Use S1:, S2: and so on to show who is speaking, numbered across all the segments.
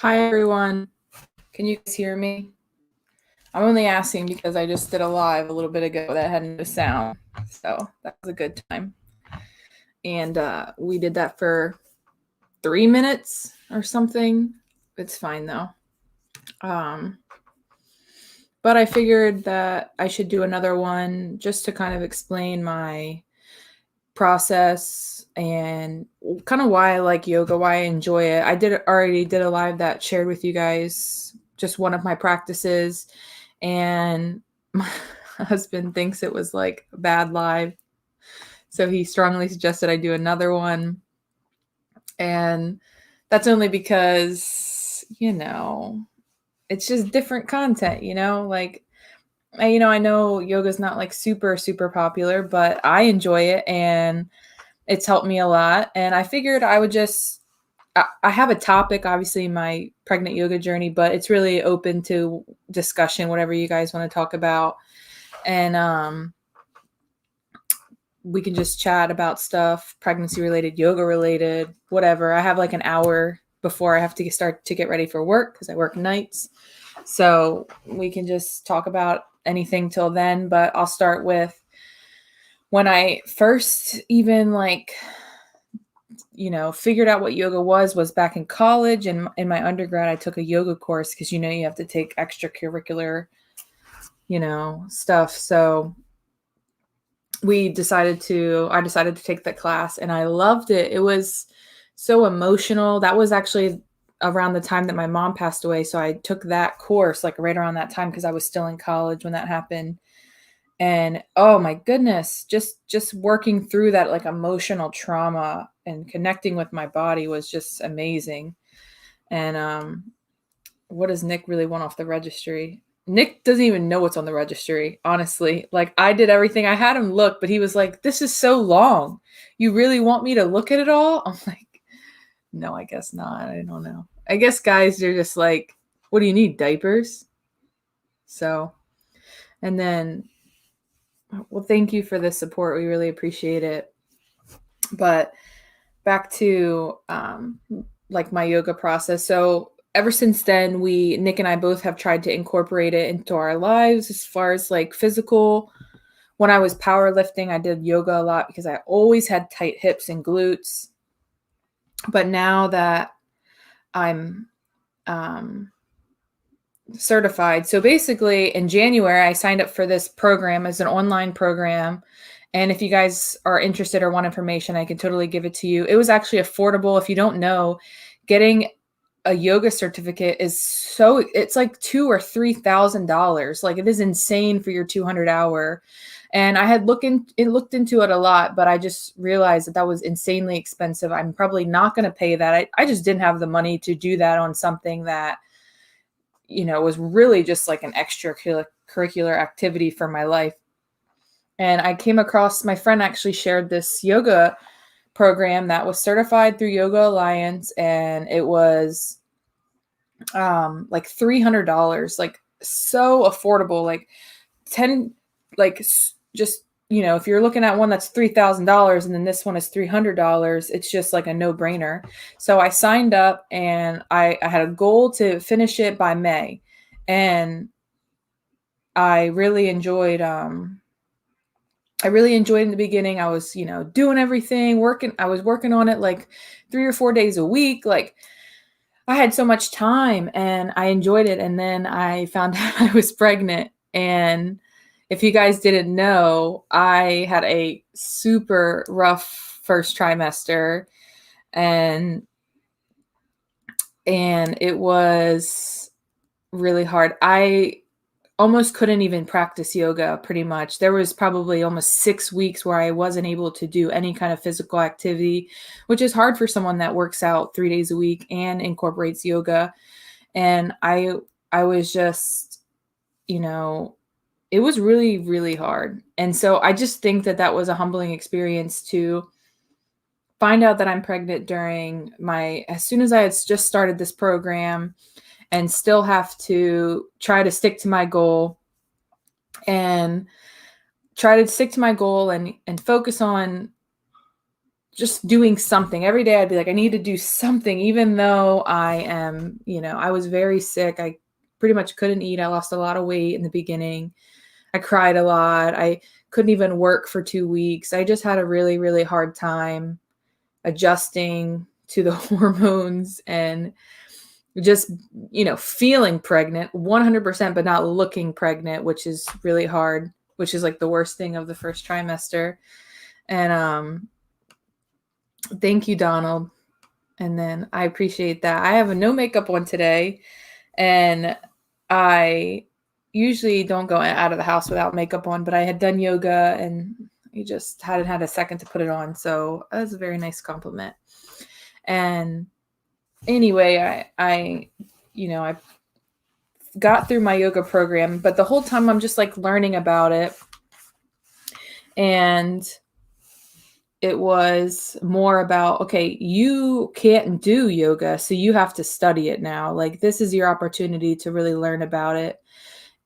S1: Hi everyone. Can you guys hear me? I'm only asking because I just did a live a little bit ago that had no sound. So that was a good time. And we did that for 3 minutes or something. It's fine though. Um, but I figured that I should do another one just to kind of explain my process and kind of why I like yoga, why I enjoy it. Already did a live that shared with you guys just one of my practices, and my husband thinks it was like a bad live, so he strongly suggested I do another one. And that's only because it's just different content, like I know yoga's not like super super popular, but I enjoy it and it's helped me a lot. And I figured I would I have a topic, obviously, my pregnant yoga journey, but it's really open to discussion, whatever you guys want to talk about. And we can just chat about stuff, pregnancy related, yoga related, whatever. I have like an hour before I have to start to get ready for work because I work nights. So we can just talk about anything till then. But I'll start with when I first even figured out what yoga was back in college. And in my undergrad, I took a yoga course because, you have to take extracurricular, stuff. So I decided to take that class and I loved it. It was so emotional. That was actually around the time that my mom passed away. So I took that course like right around that time because I was still in college when that happened. And oh my goodness, just working through that like emotional trauma and connecting with my body was just amazing. And what does Nick really want off the registry? Nick doesn't even know what's on the registry, honestly. Like I did everything. I had him look, but he was like, "This is so long. You really want me to look at it all?" I'm like, "No, I guess not. I don't know. I guess guys are just like, what do you need? Diapers?" So, and then well, thank you for the support. We really appreciate it. But back to like my yoga process. So ever since then, Nick and I both have tried to incorporate it into our lives as far as like physical. When I was powerlifting, I did yoga a lot because I always had tight hips and glutes. But now that I'm certified, so basically in January, I signed up for this program as an online program. And if you guys are interested or want information, I can totally give it to you. It was actually affordable. If you don't know, getting a yoga certificate it's like $2,000 or $3,000. Like it is insane for your 200-hour. And I had looked into it a lot, but I just realized that was insanely expensive. I'm probably not going to pay that. I just didn't have the money to do that on something that, was really just like an extracurricular activity for my life. And I came across, my friend actually shared this yoga program that was certified through Yoga Alliance, and it was like $300, like so affordable, like 10, like just, if you're looking at one that's $3,000 and then this one is $300, it's just like a no-brainer. So I signed up and I had a goal to finish it by May. And I really enjoyed in the beginning. I was, doing everything, I was working on it like 3 or 4 days a week. Like I had so much time and I enjoyed it. And then I found out I was pregnant. And if you guys didn't know, I had a super rough first trimester, and it was really hard. I almost couldn't even practice yoga pretty much. There was probably almost 6 weeks where I wasn't able to do any kind of physical activity, which is hard for someone that works out 3 days a week and incorporates yoga. And I was just, it was really, really hard. And so I just think that was a humbling experience to find out that I'm pregnant as soon as I had just started this program, and still have to try to stick to my goal and focus on just doing something every day. I'd be like, I need to do something, even though I am, I was very sick. I pretty much couldn't eat. I lost a lot of weight in the beginning. I cried a lot. I couldn't even work for 2 weeks. I just had a really, really hard time adjusting to the hormones and just, feeling pregnant 100%, but not looking pregnant, which is really hard, which is like the worst thing of the first trimester. And, thank you, Donald. And then I appreciate that. I have a no makeup on today, and I usually don't go out of the house without makeup on, but I had done yoga and you just hadn't had a second to put it on. So that was a very nice compliment. And anyway, I got through my yoga program, but the whole time I'm just like learning about it. And it was more about, okay, you can't do yoga, so you have to study it now. Like, this is your opportunity to really learn about it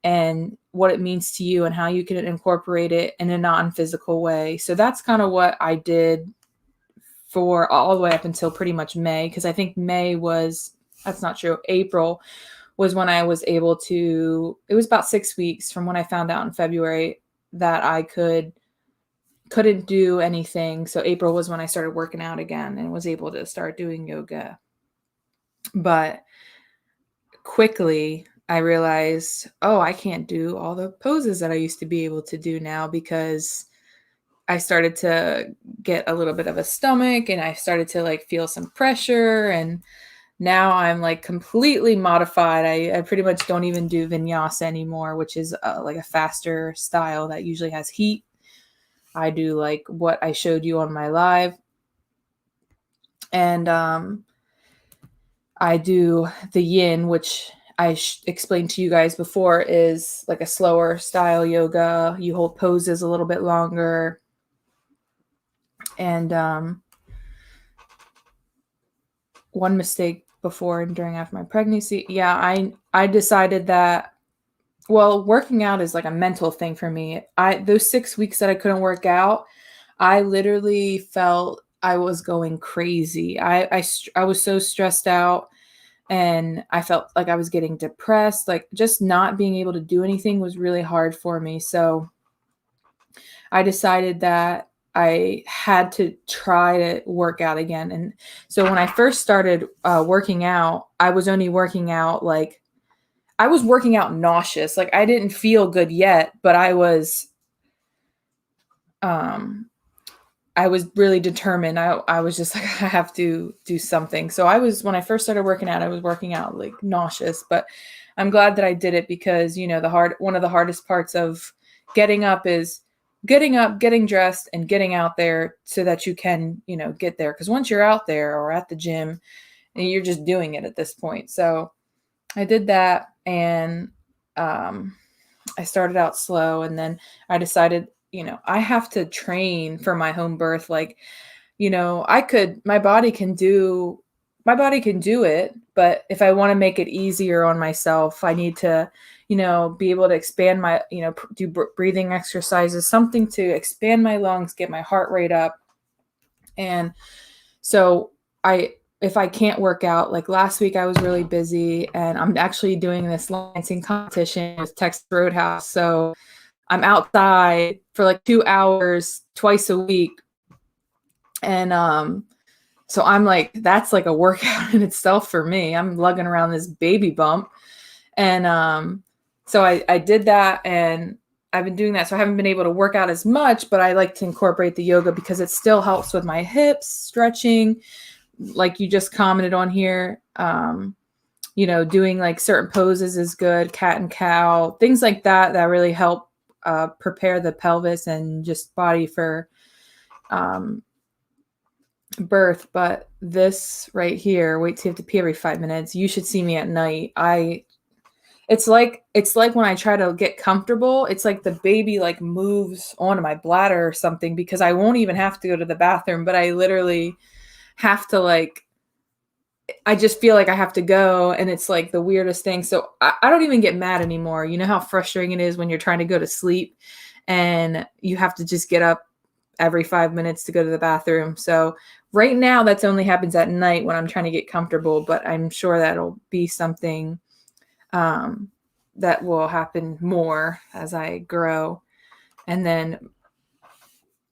S1: and what it means to you and how you can incorporate it in a non-physical way. So that's kind of what I did for all the way up until pretty much May, because I think that's not true. April was when I was able to, it was about 6 weeks from when I found out in February that I couldn't do anything. So April was when I started working out again and was able to start doing yoga. But quickly I realized, I can't do all the poses that I used to be able to do now, because I started to get a little bit of a stomach and I started to like feel some pressure, and now I'm like completely modified. I pretty much don't even do vinyasa anymore, which is like a faster style that usually has heat. I do like what I showed you on my live. And I do the yin, which I explained to you guys before, is like a slower style yoga. You hold poses a little bit longer. And one mistake before and during after my pregnancy. Yeah, I decided that, well, working out is like a mental thing for me. Those 6 weeks that I couldn't work out, I literally felt I was going crazy. I was so stressed out, and I felt like I was getting depressed. Like, just not being able to do anything was really hard for me. So I decided that I had to try to work out again. And so when I first started working out, I was only working out I was working out nauseous. Like, I didn't feel good yet, but I was really determined. I was just like, I have to do something. So when I first started working out, I was working out like nauseous, but I'm glad that I did it, because, one of the hardest parts of getting up is getting up, getting dressed, and getting out there so that you can, get there. Because once you're out there or at the gym, you're just doing it at this point. So I did that, and I started out slow, and then I decided, I have to train for my home birth. Like, my body can do it, but if I want to make it easier on myself, I need to, be able to expand my, do breathing exercises, something to expand my lungs, get my heart rate up. And so if I can't work out, like last week I was really busy, and I'm actually doing this lancing competition with Texas Roadhouse. So I'm outside for like 2 hours twice a week. And so I'm like, that's like a workout in itself for me. I'm lugging around this baby bump. And so I did that, and I've been doing that. So I haven't been able to work out as much, but I like to incorporate the yoga because it still helps with my hips, stretching, like you just commented on here. Doing like certain poses is good, cat and cow, things like that really help prepare the pelvis and just body for birth. But this right here, wait till you have to pee every 5 minutes. You should see me at night. It's like when I try to get comfortable, it's like the baby like moves onto my bladder or something, because I won't even have to go to the bathroom, but I literally have to I just feel like I have to go, and it's like the weirdest thing. So I don't even get mad anymore. You know how frustrating it is when you're trying to go to sleep and you have to just get up every 5 minutes to go to the bathroom. So right now that's only happens at night when I'm trying to get comfortable, but I'm sure that'll be something that will happen more as I grow. And then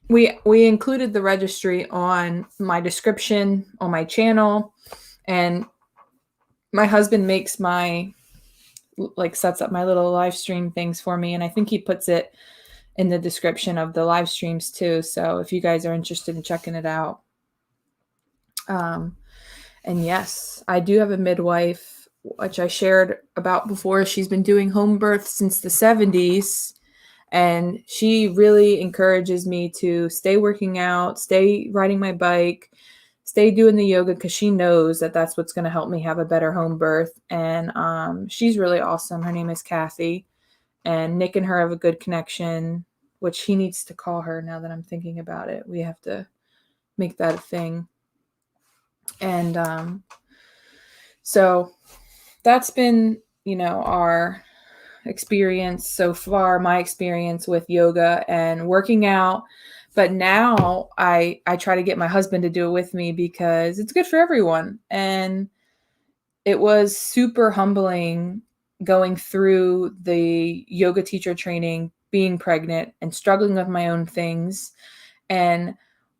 S1: we included the registry on my description on my channel, and my husband makes my sets up my little live stream things for me, and I think he puts it in the description of the live streams too. So if you guys are interested in checking it out. And yes, I do have a midwife, which I shared about before. She's been doing home births since the 70s. And she really encourages me to stay working out, stay riding my bike, stay doing the yoga, because she knows that that's what's going to help me have a better home birth. And she's really awesome. Her name is Kathy. And Nick and her have a good connection, which he needs to call her now that I'm thinking about it. We have to make that a thing. And so that's been, our experience so far, my experience with yoga and working out. But now I try to get my husband to do it with me because it's good for everyone. And it was super humbling going through the yoga teacher training, being pregnant and struggling with my own things. And,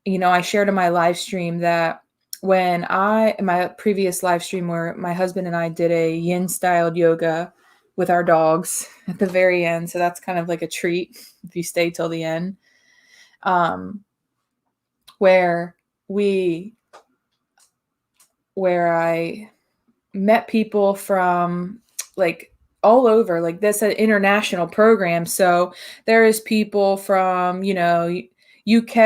S1: I shared in my live stream that in my previous live stream where my husband and I did a yin styled yoga with our dogs at the very end. So that's kind of like a treat if you stay till the end. Where I met people from like all over, like that's an international program. So there is people from, UK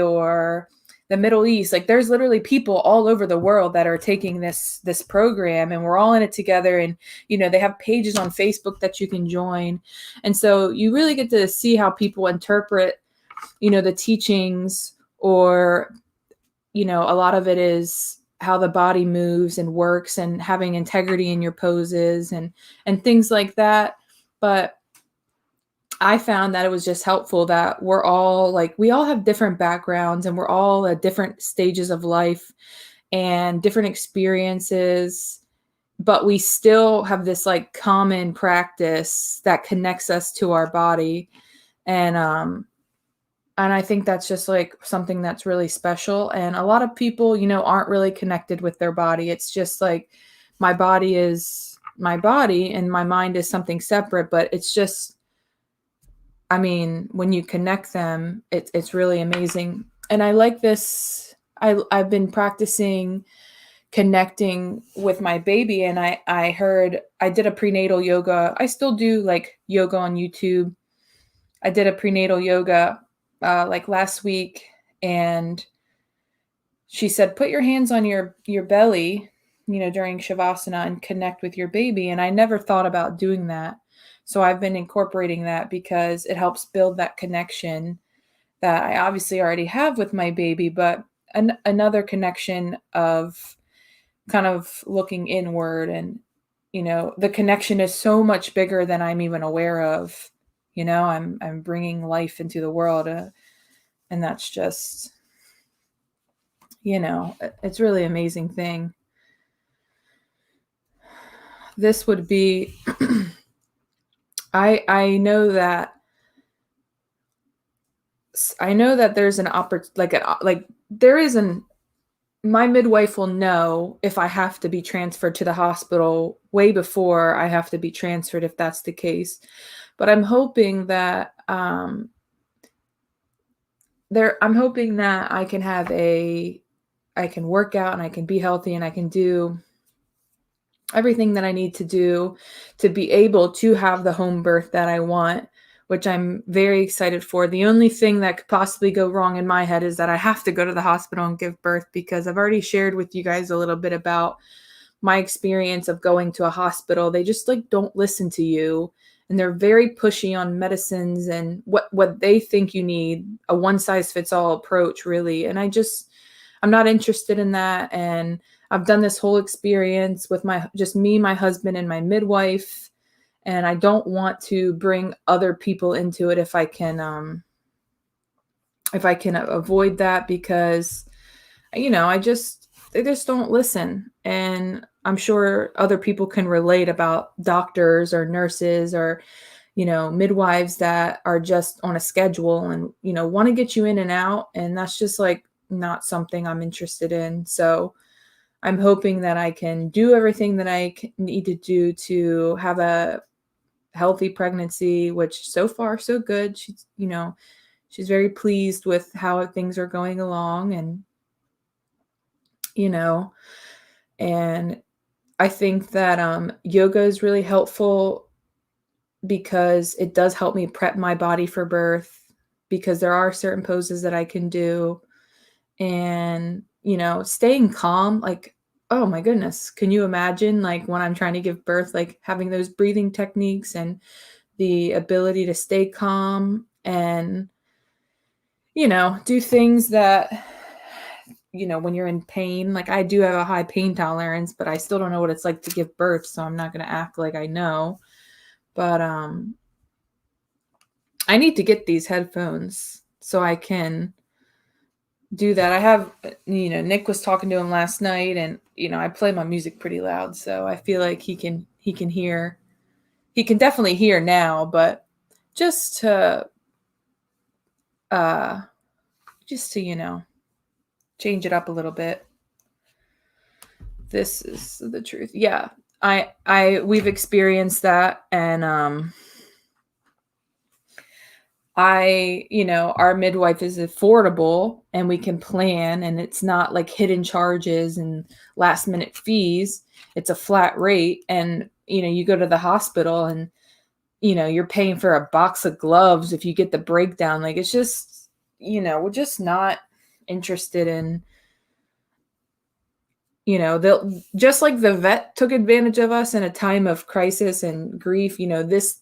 S1: or the Middle East. Like there's literally people all over the world that are taking this program, and we're all in it together. And, they have pages on Facebook that you can join. And so you really get to see how people interpret, the teachings, or, a lot of it is how the body moves and works and having integrity in your poses and things like that. But I found that it was just helpful that we all have different backgrounds, and we're all at different stages of life and different experiences, but we still have this like common practice that connects us to our body. And I think that's just like something that's really special. And a lot of people, aren't really connected with their body. It's just like, my body is my body and my mind is something separate, but it's just, when you connect them, it's really amazing. And I like this. I've been practicing connecting with my baby, and I did a prenatal yoga. I still do like yoga on YouTube. I did a prenatal yoga like last week, and she said, put your hands on your belly, during Shavasana, and connect with your baby. And I never thought about doing that. So I've been incorporating that because it helps build that connection that I obviously already have with my baby, but another connection of kind of looking inward. And, the connection is so much bigger than I'm even aware of. I'm bringing life into the world, and that's just, it's really amazing thing. This would be, I know that there's an my midwife will know if I have to be transferred to the hospital way before I have to be transferred, if that's the case. But I'm hoping that I'm hoping that I can work out and I can be healthy and I can do everything that I need to do to be able to have the home birth that I want, which I'm very excited for. The only thing that could possibly go wrong in my head is that I have to go to the hospital and give birth, because I've already shared with you guys a little bit about my experience of going to a hospital. They just like don't listen to you, and they're very pushy on medicines and what they think you need, a one size fits all approach, really. And I'm not interested in that. And I've done this whole experience with just me, my husband, and my midwife. And I don't want to bring other people into it if I can if I can avoid that, because, they just don't listen. And I'm sure other people can relate about doctors or nurses or, midwives that are just on a schedule and, want to get you in and out. And that's just like not something I'm interested in. So I'm hoping that I can do everything that I need to do to have a healthy pregnancy, which so far so good. She's very pleased with how things are going along, and, you know, and I think that yoga is really helpful because it does help me prep my body for birth, because there are certain poses that I can do. And, staying calm, like, oh my goodness, can you imagine, like, when I'm trying to give birth, like, having those breathing techniques and the ability to stay calm and, do things that, when you're in pain. Like, I do have a high pain tolerance, but I still don't know what it's like to give birth, so I'm not going to act like I know. But I need to get these headphones so I can do that. I have, Nick was talking to him last night, and, I play my music pretty loud, so I feel like he can hear. He can definitely hear now, but just to uh just to, change it up a little bit. This is the truth. Yeah. We've experienced that, and our midwife is affordable, and we can plan, and it's not like hidden charges and last minute fees. It's a flat rate. And, you go to the hospital and, you're paying for a box of gloves if you get the breakdown. Like, it's just, we're just not interested in, they'll just like the vet took advantage of us in a time of crisis and grief. These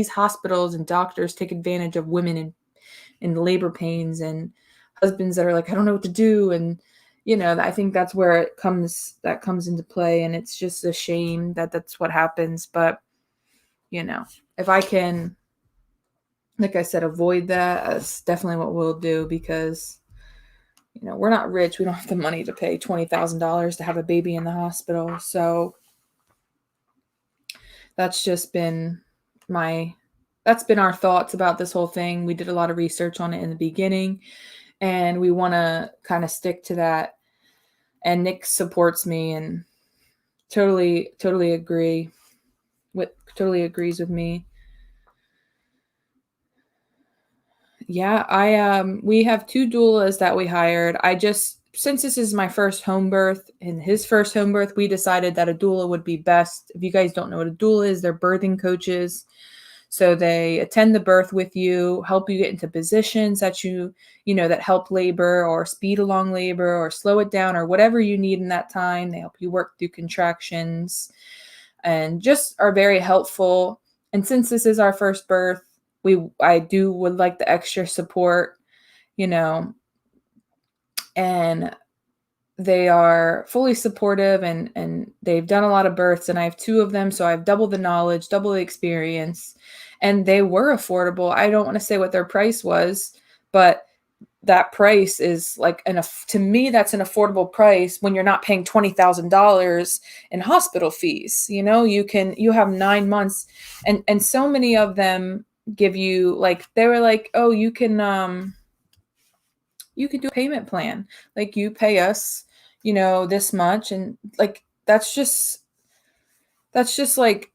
S1: hospitals and doctors take advantage of women in labor pains, and husbands that are like, I don't know what to do. And, I think that's where that comes into play. And it's just a shame that that's what happens. But, if I can, like I said, avoid that, that's definitely what we'll do, because, we're not rich. We don't have the money to pay $20,000 to have a baby in the hospital. So that's just been our thoughts about this whole thing. We did a lot of research on it in the beginning, and we want to kind of stick to that. And Nick supports me and totally agrees with me. Yeah, we have 2 doulas that we hired. Since this is my first home birth and his first home birth, we decided that a doula would be best. If you guys don't know what a doula is, they're birthing coaches. So they attend the birth with you, help you get into positions that that help labor or speed along labor or slow it down or whatever you need in that time. They help you work through contractions and just are very helpful. And since this is our first birth, would like the extra support, and they are fully supportive, and they've done a lot of births, and I have 2 of them. So I have double the knowledge, double the experience, and they were affordable. I don't want to say what their price was, but that price is like to me, that's an affordable price when you're not paying $20,000 in hospital fees. You have 9 months, and so many of them give you, like, they were like, oh, you can do a payment plan. Like, you pay us, this much. And like, that's just like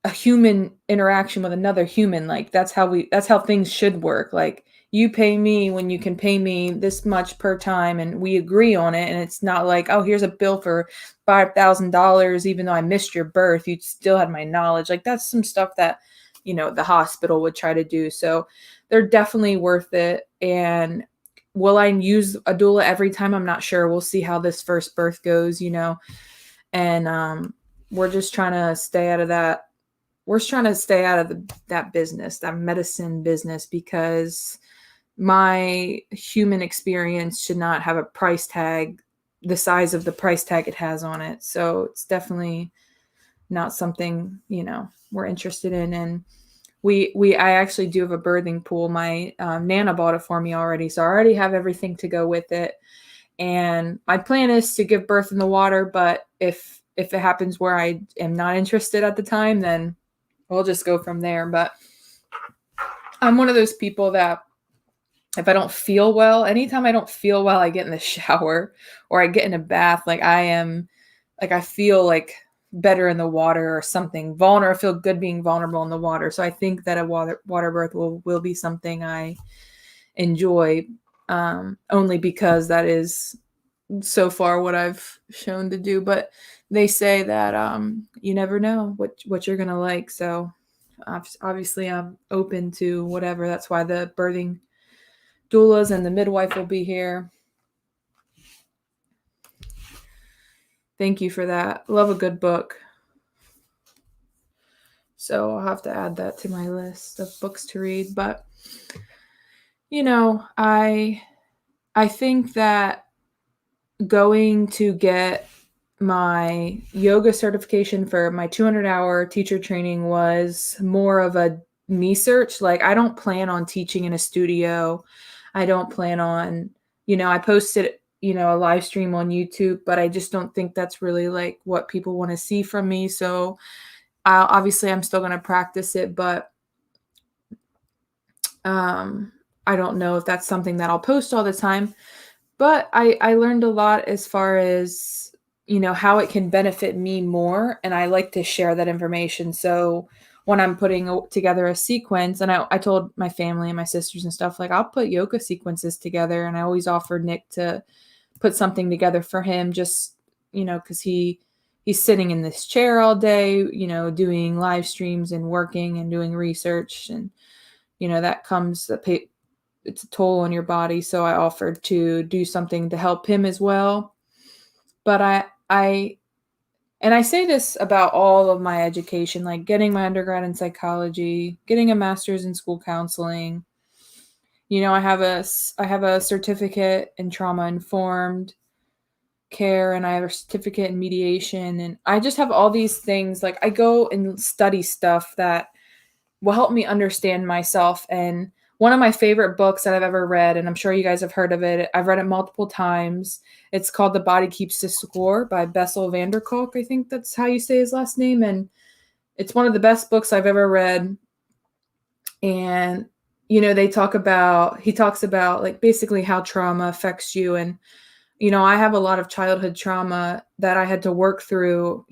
S1: a human interaction with another human. Like, that's how things should work. Like, you pay me when you can pay me this much per time, and we agree on it. And it's not like, oh, here's a bill for $5,000, even though I missed your birth, you still had my knowledge. Like, that's some stuff that, the hospital would try to do. So they're definitely worth it. And will I use a doula every time? I'm not sure. We'll see how this first birth goes, and we're just trying to stay out of that. We're trying to stay out of that business, that medicine business, because my human experience should not have a price tag the size of the price tag it has on it. So it's definitely not something, we're interested in. And I actually do have a birthing pool. My Nana bought it for me already, so I already have everything to go with it. And my plan is to give birth in the water, but if it happens where I am not interested at the time, then we'll just go from there. But I'm one of those people that if I don't feel well, anytime I don't feel well, I get in the shower or I get in a bath, like I feel like better in the water or something. I feel good being vulnerable in the water. So I think that a water birth will be something I enjoy, only because that is so far what I've shown to do. But they say that you never know what you're gonna like. So obviously I'm open to whatever. That's why the birthing doulas and the midwife will be here. Thank you for that. Love a good book. So I'll have to add that to my list of books to read. But I think that going to get my yoga certification for my 200-hour teacher training was more of a me search. Like, I don't plan on teaching in a studio. I don't plan on, I posted, a live stream on YouTube, but I just don't think that's really like what people want to see from me. So obviously I'm still going to practice it, but I don't know if that's something that I'll post all the time. But I learned a lot as far as, how it can benefit me more. And I like to share that information. So when I'm putting together a sequence, and I told my family and my sisters and stuff, like, I'll put yoga sequences together. And I always offer Nick to put something together for him, just, because he's sitting in this chair all day, doing live streams and working and doing research. And, that comes, it's a toll on your body. So I offered to do something to help him as well. But I say this about all of my education, like getting my undergrad in psychology, getting a master's in school counseling. I have a certificate in trauma informed care, and I have a certificate in mediation, and I just have all these things. Like, I go and study stuff that will help me understand myself. And one of my favorite books that I've ever read, and I'm sure you guys have heard of it, I've read it multiple times. It's called The Body Keeps the Score by Bessel van der Kolk. I think that's how you say his last name. And it's one of the best books I've ever read. And, he talks about like basically how trauma affects you. And, I have a lot of childhood trauma that I had to work through,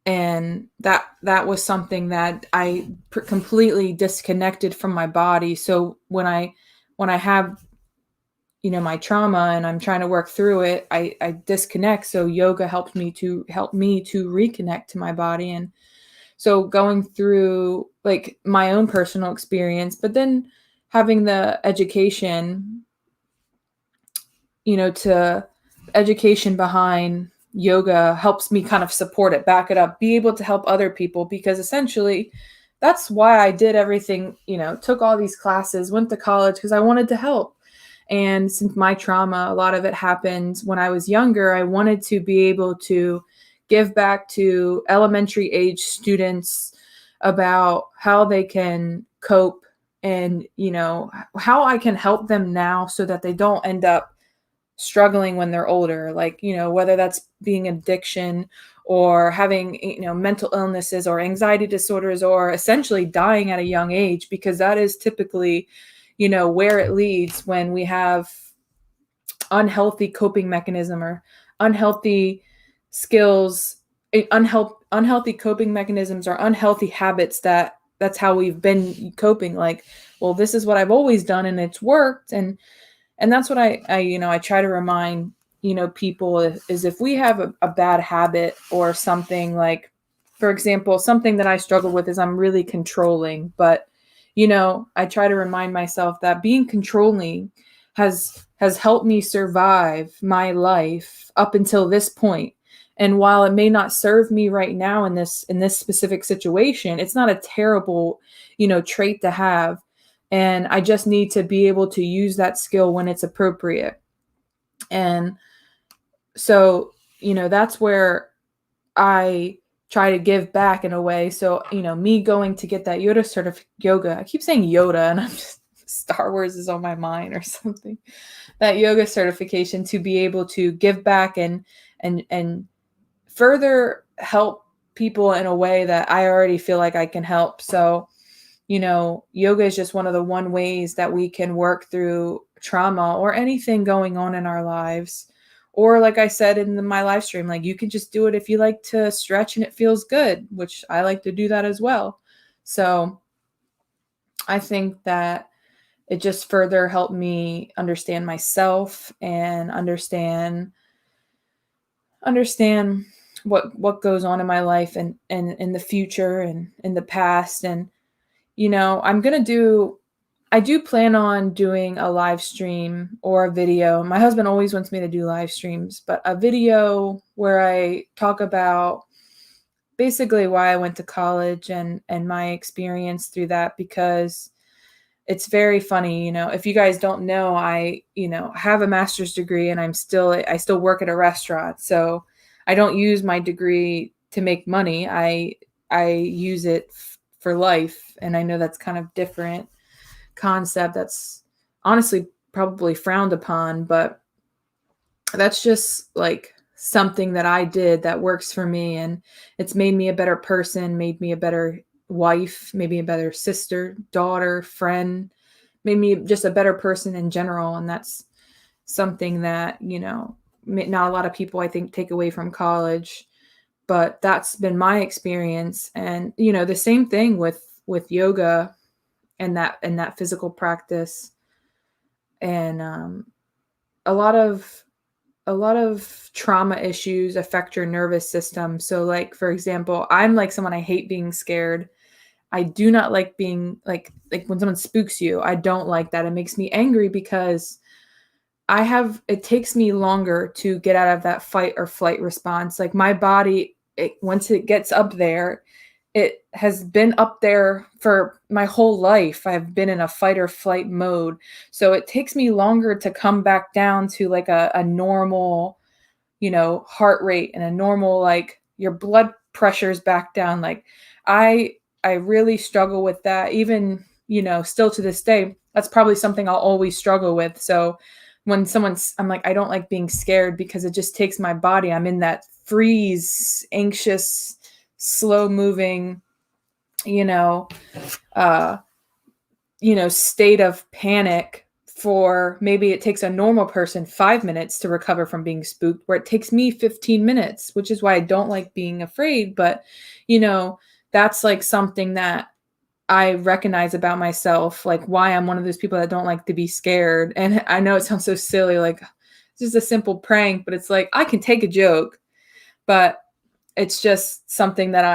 S1: and that was something that I completely disconnected from my body. So when I have, my trauma and I'm trying to work through it, I disconnect. So yoga helped me to reconnect to my body. And so going through like my own personal experience, but then having the education, to education behind yoga helps me kind of support it, back it up, be able to help other people, because essentially that's why I did everything, took all these classes, went to college, because I wanted to help. And since my trauma, a lot of it happened when I was younger, I wanted to be able to give back to elementary age students about how they can cope and, how I can help them now so that they don't end up struggling when they're older, like, whether that's being addiction or having, mental illnesses or anxiety disorders, or essentially dying at a young age, because that is typically, where it leads when we have unhealthy coping mechanism or unhealthy skills, unhealthy coping mechanisms or unhealthy habits. That's how we've been coping. Like, well, this is what I've always done and it's worked. And that's what I try to remind, people is if we have a bad habit or something, like, for example, something that I struggle with is I'm really controlling, but, I try to remind myself that being controlling has helped me survive my life up until this point. And while it may not serve me right now in this specific situation, it's not a terrible, trait to have. And I just need to be able to use that skill when it's appropriate. And so, that's where I try to give back in a way. So, me going to get that yoga, I keep saying Yoda and I'm just, Star Wars is on my mind or something. That yoga certification to be able to give back and further help people in a way that I already feel like I can help. So, yoga is just one of the ways that we can work through trauma or anything going on in our lives. Or like I said in my live stream, like you can just do it if you like to stretch and it feels good, which I like to do that as well. So I think that it just further helped me understand myself and understand what goes on in my life and in the future and in the past. And I do plan on doing a live stream or a video. My husband always wants me to do live streams, but a video where I talk about basically why I went to college and my experience through that, because it's very funny. If you guys don't know, I have a master's degree and I still work at a restaurant. So I don't use my degree to make money. I use it for life. And I know that's kind of different concept. That's honestly probably frowned upon, but that's just like something that I did that works for me. And it's made me a better person, made me a better wife, made me a better sister, daughter, friend, made me just a better person in general. And that's something that, not a lot of people, I think, take away from college, but that's been my experience. And, the same thing with yoga and that physical practice. And a lot of trauma issues affect your nervous system. So like, for example, I'm like someone, I hate being scared. I do not like being like when someone spooks you. I don't like that. It makes me angry because it takes me longer to get out of that fight or flight response. Like my body, once it gets up there, it has been up there for my whole life. I've been in a fight or flight mode. So it takes me longer to come back down to like a normal, heart rate and a normal, like your blood pressure's back down. Like I really struggle with that. Even, still to this day, that's probably something I'll always struggle with. So when I'm like, I don't like being scared because it just takes my body. I'm in that freeze, anxious, slow moving, state of panic. For maybe it takes a normal person 5 minutes to recover from being spooked, where it takes me 15 minutes, which is why I don't like being afraid. But, that's like something that I recognize about myself, like why I'm one of those people that don't like to be scared. And I know it sounds so silly, like it's just a simple prank, but it's like I can take a joke, but it's just something that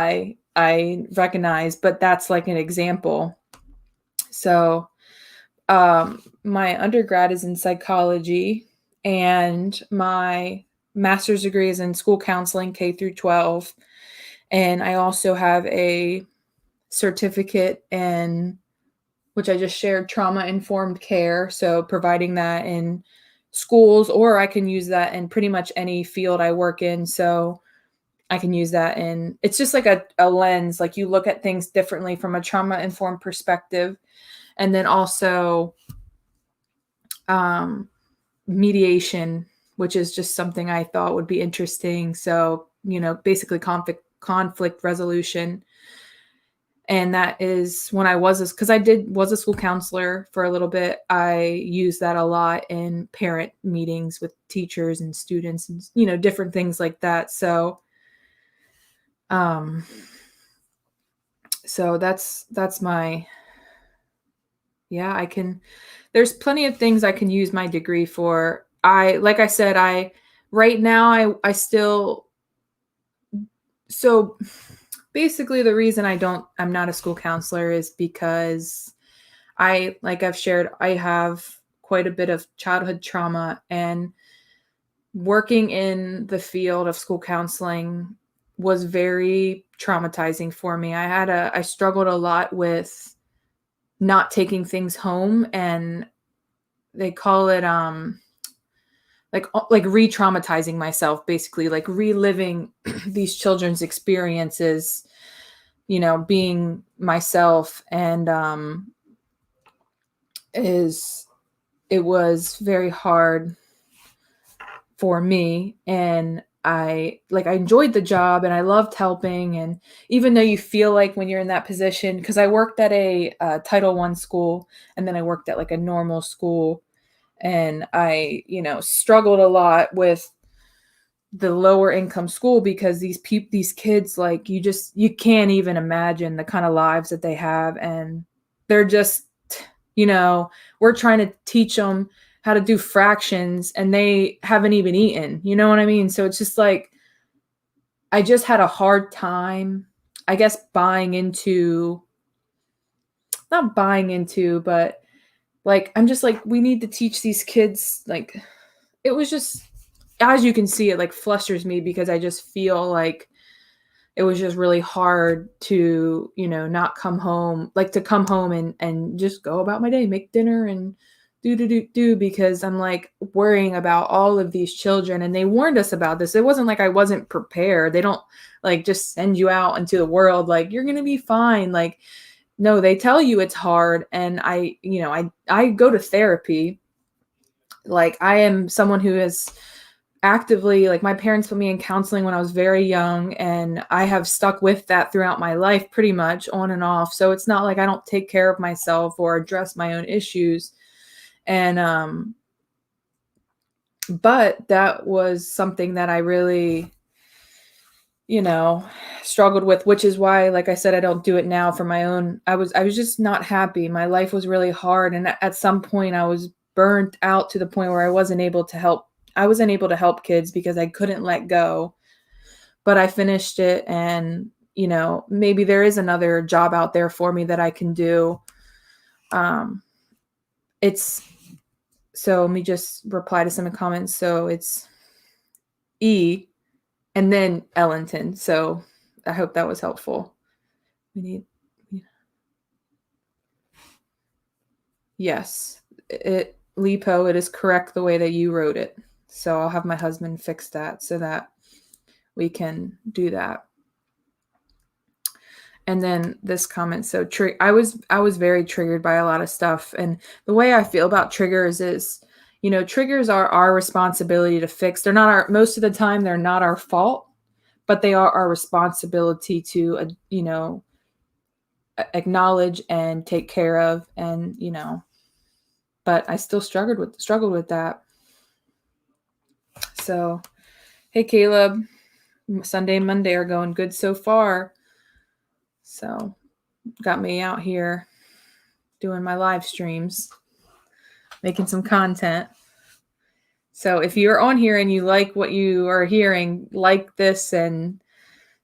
S1: I recognize. But that's like an example. So my undergrad is in psychology and my master's degree is in school counseling, K through 12. And I also have a certificate in, which I just shared, trauma-informed care. So providing that in schools, or I can use that in pretty much any field I work in. So I can use that it's just like a lens, like you look at things differently from a trauma-informed perspective. And then also mediation, which is just something I thought would be interesting. So, basically conflict resolution. And that is when I was a school counselor for a little bit. I use that a lot in parent meetings with teachers and students and, different things like that. So, so that's my, there's plenty of things I can use my degree for. Like I said, right now I still, so basically the reason I'm not a school counselor is because like I've shared, I have quite a bit of childhood trauma, and working in the field of school counseling was very traumatizing for me. I struggled a lot with not taking things home, and they call it, like re-traumatizing myself, basically, like reliving these children's experiences, being myself. And is it was very hard for me. And I enjoyed the job and I loved helping. And even though you feel like when you're in that position, because I worked at a Title I school, and then I worked at like a normal school, and I, struggled a lot with the lower income school, because these kids, like, you can't even imagine the kind of lives that they have. And they're just, we're trying to teach them how to do fractions and they haven't even eaten, you know what I mean? So it's just like, I just had a hard time, I guess, not buying into, but like, I'm just like, we need to teach these kids. Like, it was just, as you can see, it like flusters me, because I just feel like it was just really hard to, not come home, like to come home and just go about my day, make dinner and do, because I'm like worrying about all of these children. And they warned us about this. It wasn't like I wasn't prepared. They don't like just send you out into the world like you're going to be fine. Like, no, they tell you it's hard. And I go to therapy. Like, I am someone who is actively, like, my parents put me in counseling when I was very young, and I have stuck with that throughout my life, pretty much on and off. So it's not like I don't take care of myself or address my own issues. And but that was something that I really, struggled with, which is why, like I said, I don't do it now for my own. I was just not happy. My life was really hard, and at some point I was burnt out to the point where I wasn't able to help kids because I couldn't let go. But I finished it, and maybe there is another job out there for me that I can do. It's So let me just reply to some comments. So it's E and then Ellenton. So I hope that was helpful. Yes, Lipo, it is correct the way that you wrote it. So I'll have my husband fix that so that we can do that. And then this comment. So I was very triggered by a lot of stuff. And the way I feel about triggers is, triggers are our responsibility to fix. They're not most of the time, they're not our fault, but they are our responsibility to, acknowledge and take care of. And, but I still struggled with that. So, hey, Caleb, Sunday and Monday are going good so far. So got me out here doing my live streams, making some content. So if you're on here and you like what you are hearing, like this and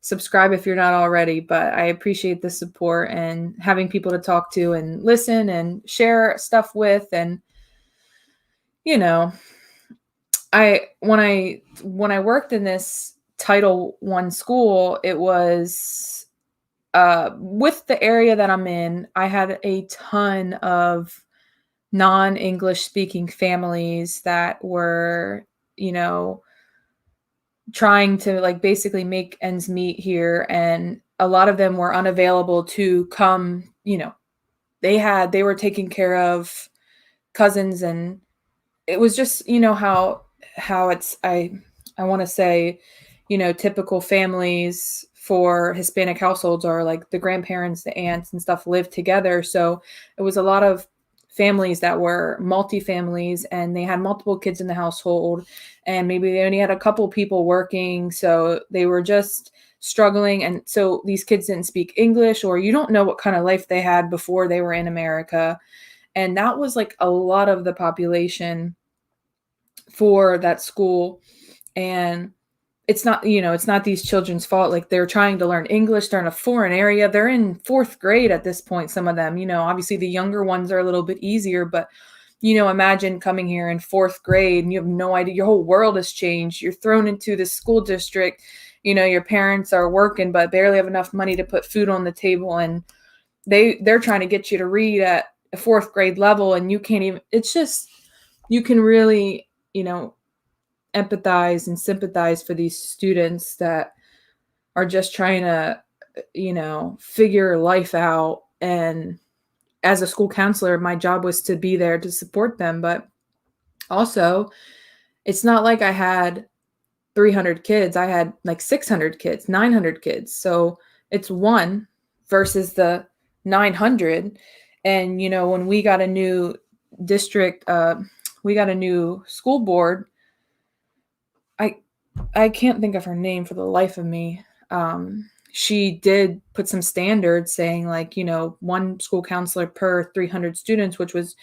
S1: subscribe if you're not already. But I appreciate the support and having people to talk to and listen and share stuff with. And, when I worked in this Title I school, it was with the area that I'm in, I had a ton of non-English speaking families that were, trying to like basically make ends meet here. And a lot of them were unavailable to come, they were taking care of cousins. And it was just, how it's, I want to say, typical families for Hispanic households are like the grandparents, the aunts and stuff live together. So it was a lot of families that were multi-families, and they had multiple kids in the household, and maybe they only had a couple people working. So they were just struggling. And so these kids didn't speak English, or you don't know what kind of life they had before they were in America. And that was like a lot of the population for that school. And it's not these children's fault. Like, they're trying to learn English. They're in a foreign area. They're in 4th grade at this point. Some of them, obviously the younger ones are a little bit easier, but, imagine coming here in 4th grade and you have no idea. Your whole world has changed. You're thrown into this school district. Your parents are working, but barely have enough money to put food on the table. And they're trying to get you to read at a 4th grade level. And you can't even, it's just, you can really, empathize and sympathize for these students that are just trying to, figure life out. And as a school counselor, my job was to be there to support them. But also, it's not like I had 300 kids. I had like 600 kids, 900 kids. So it's one versus the 900. And, when we got a new district, we got a new school board. I can't think of her name for the life of me. She did put some standards saying like, one school counselor per 300 students, which was,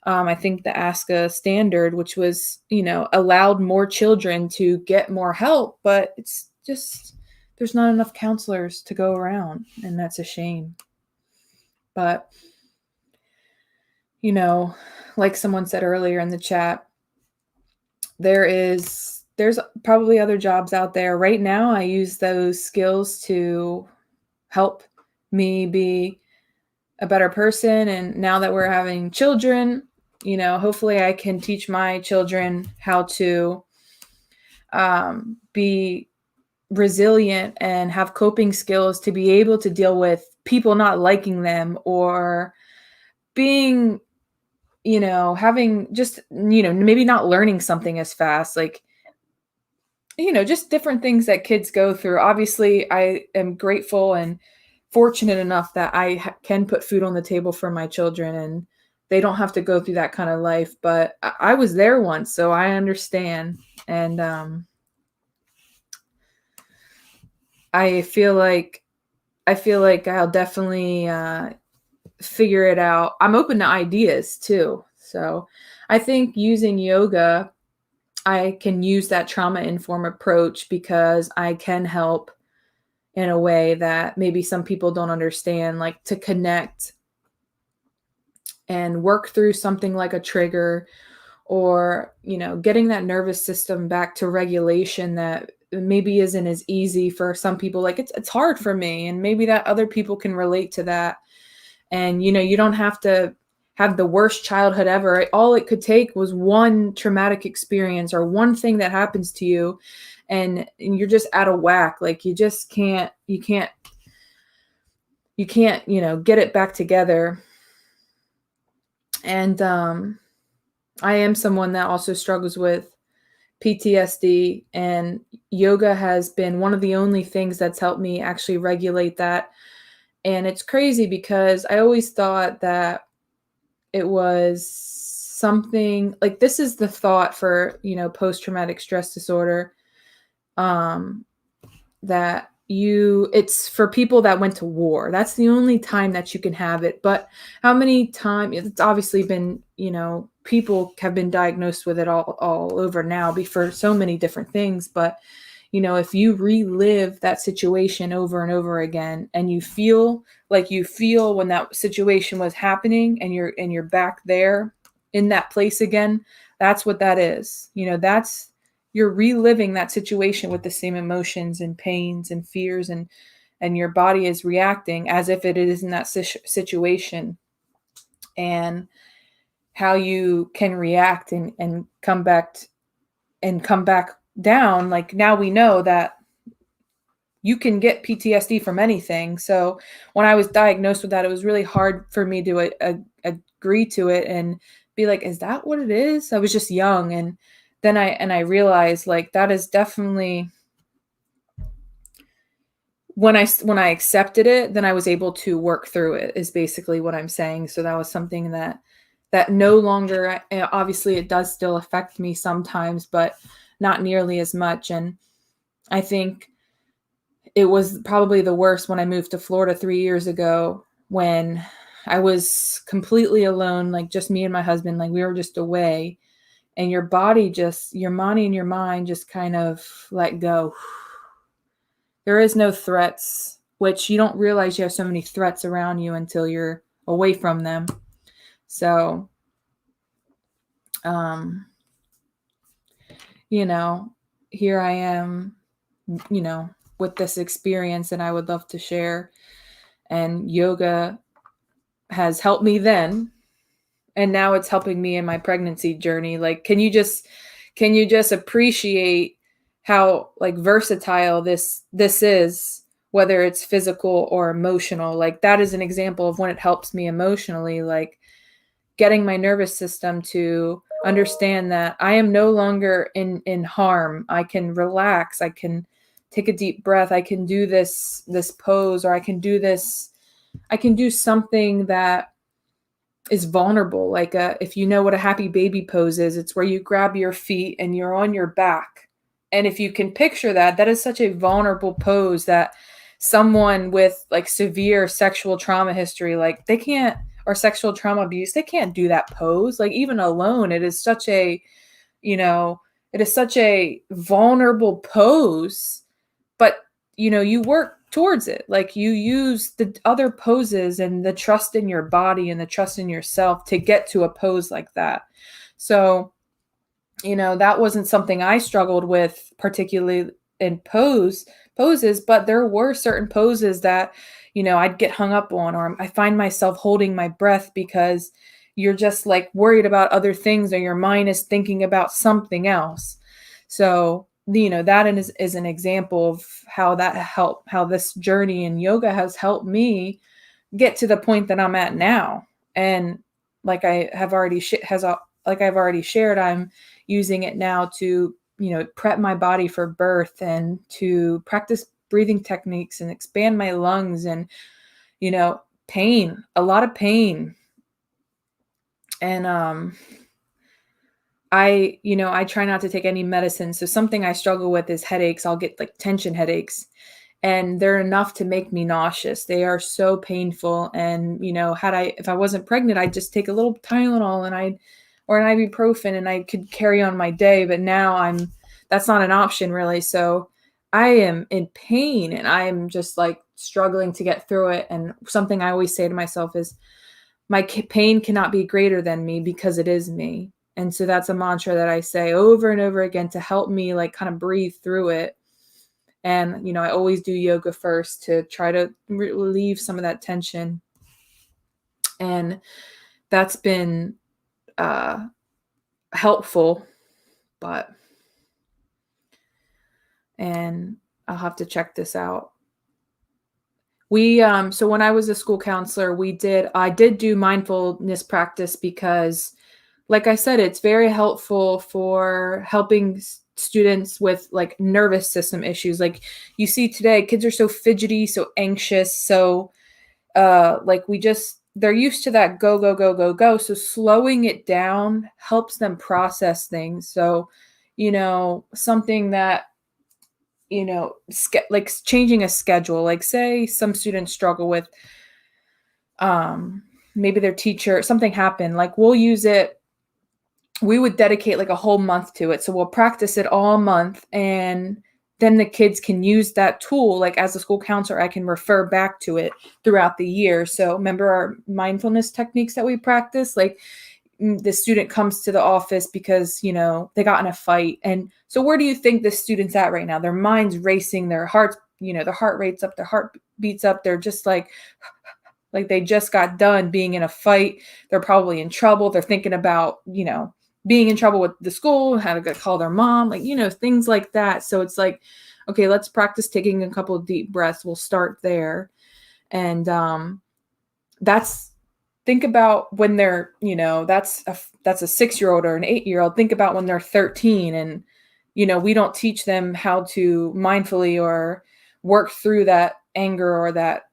S1: I think the ASCA standard, which was, allowed more children to get more help, but it's just, there's not enough counselors to go around, and that's a shame. But, like someone said earlier in the chat, there's probably other jobs out there. Right now, I use those skills to help me be a better person. And now that we're having children, hopefully I can teach my children how to be resilient and have coping skills to be able to deal with people not liking them, or being, having just, maybe not learning something as fast, like, just different things that kids go through. Obviously, I am grateful and fortunate enough that I can put food on the table for my children, and they don't have to go through that kind of life. But I was there once, so I understand. And I feel like I'll definitely figure it out. I'm open to ideas too. So I think using yoga, I can use that trauma-informed approach because I can help in a way that maybe some people don't understand, like to connect and work through something like a trigger, or, getting that nervous system back to regulation that maybe isn't as easy for some people. Like it's hard for me, and maybe that other people can relate to that. And, you don't have to have the worst childhood ever. All it could take was one traumatic experience or one thing that happens to you, and you're just out of whack. Like you can't, get it back together. And I am someone that also struggles with PTSD, and yoga has been one of the only things that's helped me actually regulate that. And it's crazy because I always thought that it was something like, this is the thought for, post-traumatic stress disorder, that it's for people that went to war. That's the only time that you can have it. But how many times, it's obviously been, people have been diagnosed with it all over now for so many different things. But, if you relive that situation over and over again, and you feel when that situation was happening, and you're back there in that place again, that's what that is. You're reliving that situation with the same emotions and pains and fears, and your body is reacting as if it is in that situation. And how you can react and come back down. Like, now we know that you can get PTSD from anything. So when I was diagnosed with that, it was really hard for me to agree to it and be like, is that what it is? I was just young. And then I realized, like, that is definitely, when I accepted it, then I was able to work through it, is basically what I'm saying. So that was something that no longer, obviously it does still affect me sometimes, but not nearly as much. And I think it was probably the worst when I moved to Florida 3 years ago, when I was completely alone, like just me and my husband, like we were just away, and your body and your mind just kind of let go. There is no threats, which you don't realize you have so many threats around you until you're away from them. So, here I am, with this experience, and I would love to share. And yoga has helped me then, and now it's helping me in my pregnancy journey. Like, can you just can you just appreciate how like versatile this is, whether it's physical or emotional? Like that is an example of when it helps me emotionally, like getting my nervous system to understand that I am no longer in harm. I can relax. I can take a deep breath. I can do this pose, or I can do this. I can do something that is vulnerable. Like if you know what a happy baby pose is, it's where you grab your feet and you're on your back. And if you can picture that, that is such a vulnerable pose that someone with like severe sexual trauma history, like they can't, or sexual trauma abuse, they can't do that pose. Like even alone, it is such a, you know, it is such a vulnerable pose, but you work towards it. Like you use the other poses and the trust in your body and the trust in yourself to get to a pose like that. So, that wasn't something I struggled with particularly in poses, but there were certain poses that, I'd get hung up on, or I find myself holding my breath because you're just like worried about other things, or your mind is thinking about something else. So, that is an example of how this journey in yoga has helped me get to the point that I'm at now. And like I have already like I've already shared, I'm using it now to, prep my body for birth and to practice breathing techniques and expand my lungs and, pain, a lot of pain. And I try not to take any medicine. So something I struggle with is headaches. I'll get like tension headaches, and they're enough to make me nauseous. They are so painful. And, if I wasn't pregnant, I'd just take a little Tylenol or an ibuprofen, and I could carry on my day. But now that's not an option really. So I am in pain, and I am just like struggling to get through it. And something I always say to myself is, my pain cannot be greater than me because it is me. And so that's a mantra that I say over and over again to help me like kind of breathe through it. And, I always do yoga first to try to relieve some of that tension. And that's been helpful, and I'll have to check this out. So when I was a school counselor, I did do mindfulness practice because, like I said, it's very helpful for helping students with like nervous system issues. Like you see today, kids are so fidgety, so anxious. So like they're used to that go, go, go, go, go. So slowing it down helps them process things. So, something that, like changing a schedule, like say some students struggle with, maybe their teacher, something happened, like we would dedicate like a whole month to it. So we'll practice it all month, and then the kids can use that tool. Like as a school counselor, I can refer back to it throughout the year. So remember our mindfulness techniques that we practice, like the student comes to the office because, they got in a fight. And so where do you think the student's at right now? Their mind's racing, their hearts, their heart rate's up, their heart beats up. They're just like they just got done being in a fight. They're probably in trouble. They're thinking about, being in trouble with the school, how to call their mom, like, things like that. So it's like, okay, let's practice taking a couple of deep breaths. We'll start there. And think about when they're, that's a 6-year-old or an 8-year-old. Think about when they're 13, and, we don't teach them how to mindfully or work through that anger or that,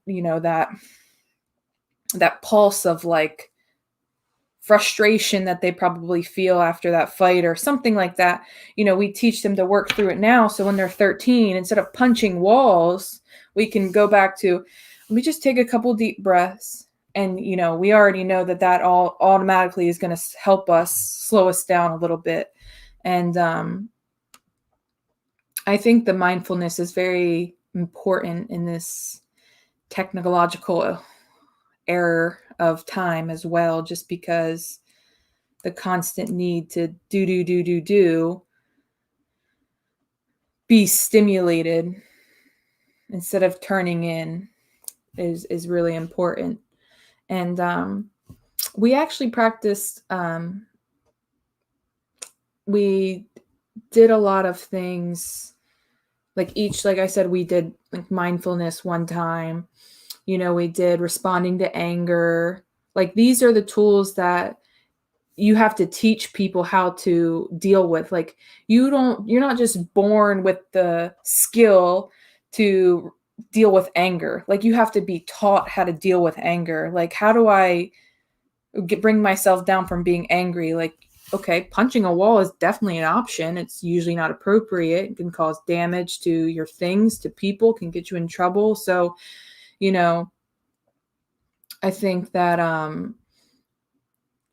S1: that pulse of like frustration that they probably feel after that fight or something like that. We teach them to work through it now. So when they're 13, instead of punching walls, we can go back to, let me just take a couple deep breaths. And, we already know that all automatically is going to help us slow us down a little bit. And I think the mindfulness is very important in this technological era of time as well, just because the constant need to be stimulated instead of turning in is really important. And we actually practiced, we did a lot of things like I said, we did like mindfulness one time. We did responding to anger. Like these are the tools that you have to teach people how to deal with. Like you're not just born with the skill to deal with anger. Like you have to be taught how to deal with anger. Like how do I bring myself down from being angry? Like, okay, punching a wall is definitely an option. It's usually not appropriate. It can cause damage to your things, to people, can get you in trouble. So, you know, I think that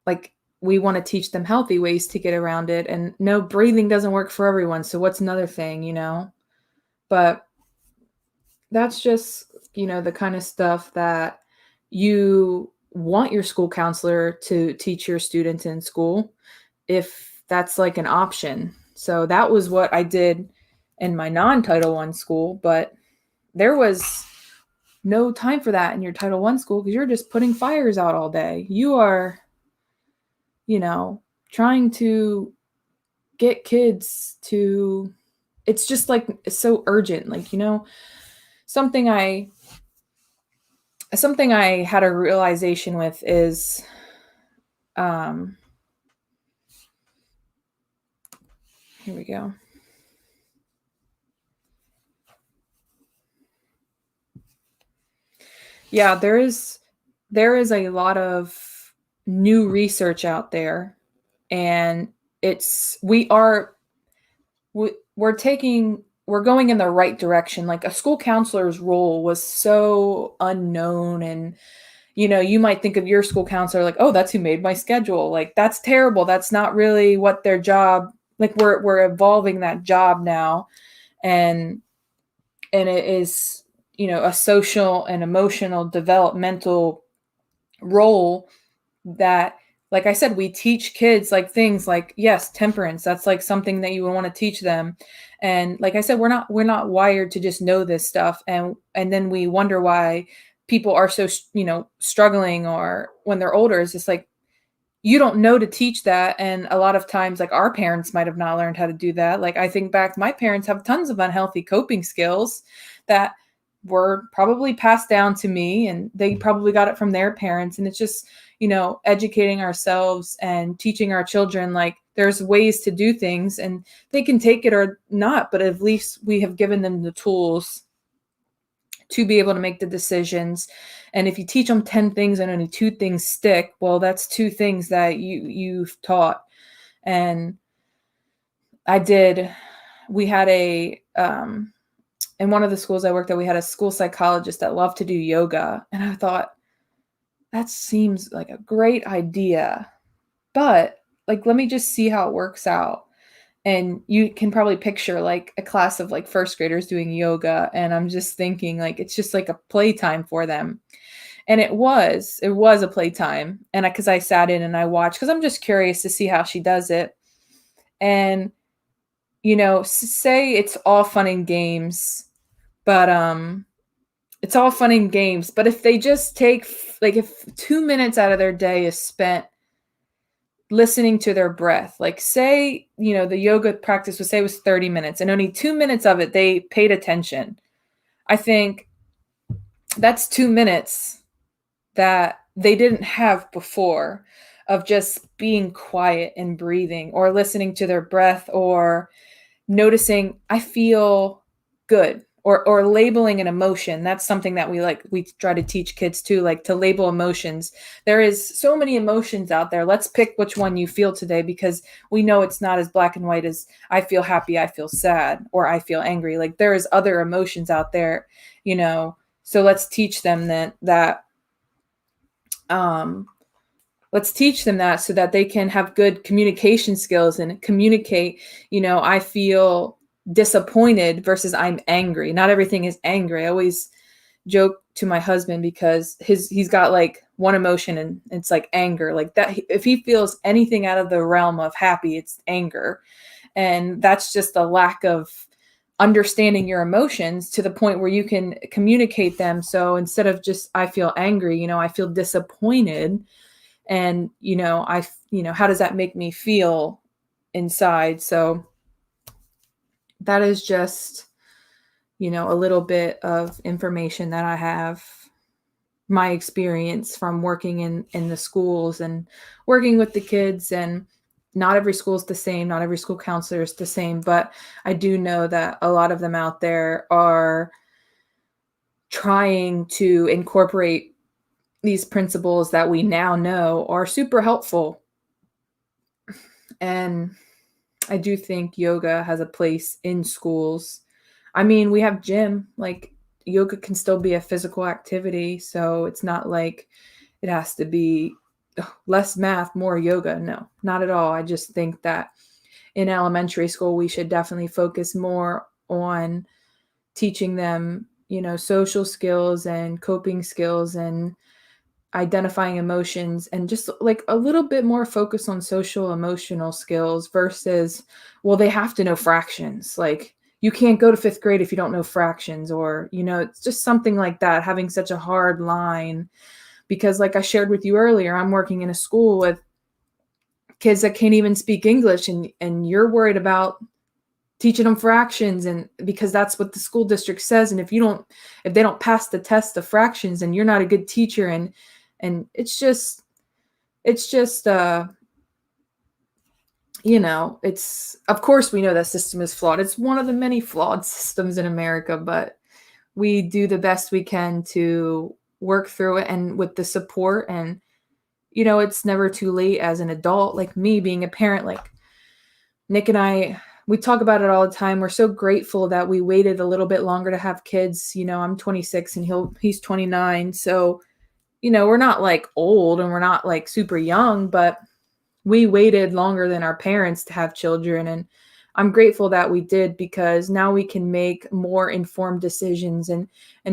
S1: like we want to teach them healthy ways to get around it. And no, breathing doesn't work for everyone. So what's another thing? But that's just, the kind of stuff that you want your school counselor to teach your students in school, if that's like an option. So that was what I did in my non-Title I school, but there was no time for that in your Title I school because you're just putting fires out all day. You are, trying to get kids to, it's just like, it's so urgent. Like, something I something I had a realization with is, um, here we go. Yeah, there is a lot of new research out there, and we're going in the right direction. Like a school counselor's role was so unknown, and you might think of your school counselor like, oh, that's who made my schedule. Like that's terrible. That's not really what their job. Like we're evolving that job now, and it is a social and emotional developmental role that, like I said, we teach kids like things like, yes, temperance, that's like something that you would want to teach them. And like I said, we're not wired to just know this stuff, and then we wonder why people are so struggling, or when they're older, it's just like you don't know to teach that. And a lot of times, like our parents might have not learned how to do that. Like I think back, my parents have tons of unhealthy coping skills that were probably passed down to me, and they probably got it from their parents. And it's just, educating ourselves and teaching our children, like there's ways to do things, and they can take it or not, but at least we have given them the tools to be able to make the decisions. And if you teach them 10 things and only 2 things stick, well, that's 2 things that you've taught. And we had in one of the schools I worked at, we had a school psychologist that loved to do yoga. And I thought, that seems like a great idea, but like, let me just see how it works out. And you can probably picture like a class of like first graders doing yoga. And I'm just thinking like, it's just like a playtime for them. And it was a playtime. And cause I sat in and I watched, cause I'm just curious to see how she does it. And, say it's all fun and games, but, it's all fun and games. But if they just take like, if 2 minutes out of their day is spent listening to their breath. Like say, the yoga practice was 30 minutes, and only 2 minutes of it they paid attention. I think that's 2 minutes that they didn't have before, of just being quiet and breathing, or listening to their breath, or noticing I feel good, or labeling an emotion. That's something that we try to teach kids too, like to label emotions. There is so many emotions out there. Let's pick which one you feel today, because we know it's not as black and white as I feel happy, I feel sad, or I feel angry. Like there is other emotions out there, so let's teach them um let's teach them that, so that they can have good communication skills and communicate, I feel disappointed versus I'm angry. Not everything is angry. I always joke to my husband, because he's got like one emotion, and it's like anger. Like that, if he feels anything out of the realm of happy, it's anger. And that's just a lack of understanding your emotions to the point where you can communicate them. So instead of just I feel angry, I feel disappointed. And how does that make me feel inside? So that is just, a little bit of information that I have, my experience from working in the schools and working with the kids. And not every school is the same, not every school counselor is the same, but I do know that a lot of them out there are trying to incorporate these principles that we now know are super helpful. And I do think yoga has a place in schools. I mean, we have gym, like yoga can still be a physical activity, so it's not like it has to be less math, more yoga. No, not at all. I just think that in elementary school, we should definitely focus more on teaching them, social skills and coping skills and identifying emotions, and just like a little bit more focus on social emotional skills versus, well, they have to know fractions. Like, you can't go to fifth grade if you don't know fractions, or, it's just something like that, having such a hard line. Because, like I shared with you earlier, I'm working in a school with kids that can't even speak English, and you're worried about teaching them fractions, and because that's what the school district says. And if they don't pass the test of fractions, then you're not a good teacher. And it's just it's, of course, we know that system is flawed. It's one of the many flawed systems in America, but we do the best we can to work through it, and with the support. And it's never too late as an adult, like me being a parent. Like, Nick and I, we talk about it all the time. We're so grateful that we waited a little bit longer to have kids. I'm 26 and he's 29. So, we're not like old and we're not like super young, but we waited longer than our parents to have children. And I'm grateful that we did, because now we can make more informed decisions and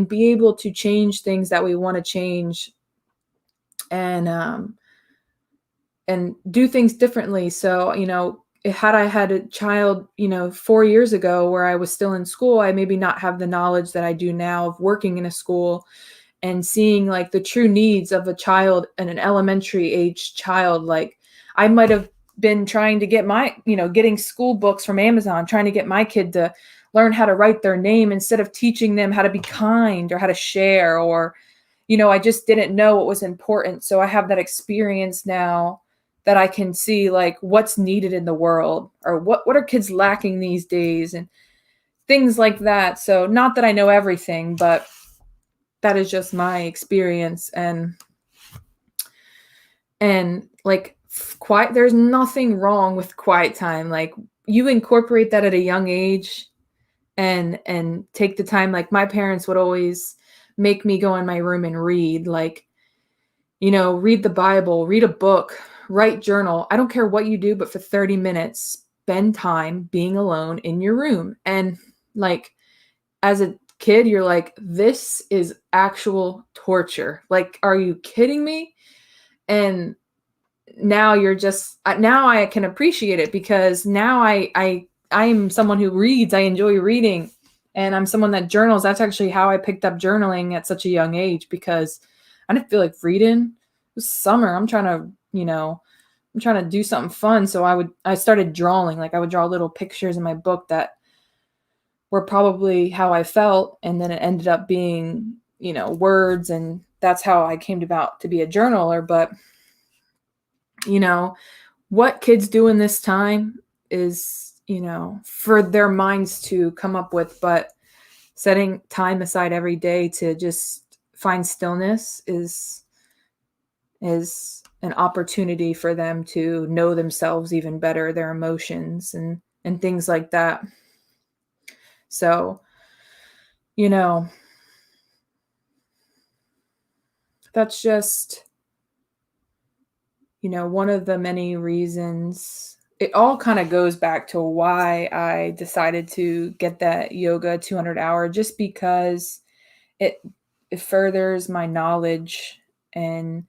S1: be able to change things that we want to change, and do things differently. So, had I had a child, 4 years ago where I was still in school, I maybe not have the knowledge that I do now of working in a school and seeing like the true needs of a child and an elementary age child. Like, I might have been trying to get getting school books from Amazon, trying to get my kid to learn how to write their name instead of teaching them how to be kind or how to share, or, I just didn't know what was important. So I have that experience now that I can see like what's needed in the world, or what are kids lacking these days, and things like that. So not that I know everything, but that is just my experience. And like, quiet, there's nothing wrong with quiet time. Like, you incorporate that at a young age, and take the time. Like, my parents would always make me go in my room and read, like, read the Bible, read a book, write journal. I don't care what you do, but for 30 minutes, spend time being alone in your room. And like, as a kid, you're like, this is actual torture. Like, are you kidding me? And now now I can appreciate it, because now I'm someone who reads. I enjoy reading, and I'm someone that journals. That's actually how I picked up journaling at such a young age, because I didn't feel like reading. It was summer. I'm trying to do something fun. So I started drawing. Like, I would draw little pictures in my book that were probably how I felt. And then it ended up being, words. And that's how I came about to be a journaler. But, what kids do in this time is, for their minds to come up with, but setting time aside every day to just find stillness is an opportunity for them to know themselves even better, their emotions and things like that. So, that's just, one of the many reasons. It all kind of goes back to why I decided to get that yoga 200-hour, just because it furthers my knowledge, and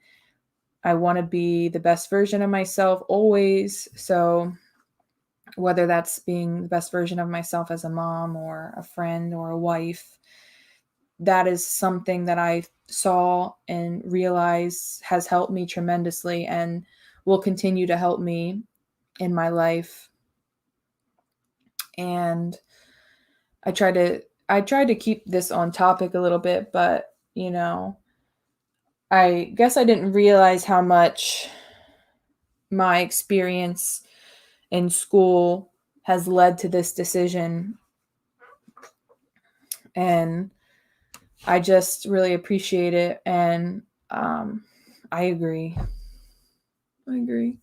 S1: I want to be the best version of myself always. So whether that's being the best version of myself as a mom or a friend or a wife, that is something that I saw and realize has helped me tremendously and will continue to help me in my life. And I tried to keep this on topic a little bit, but I guess I didn't realize how much my experience in school has led to this decision. And I just really appreciate it. And I agree. I'm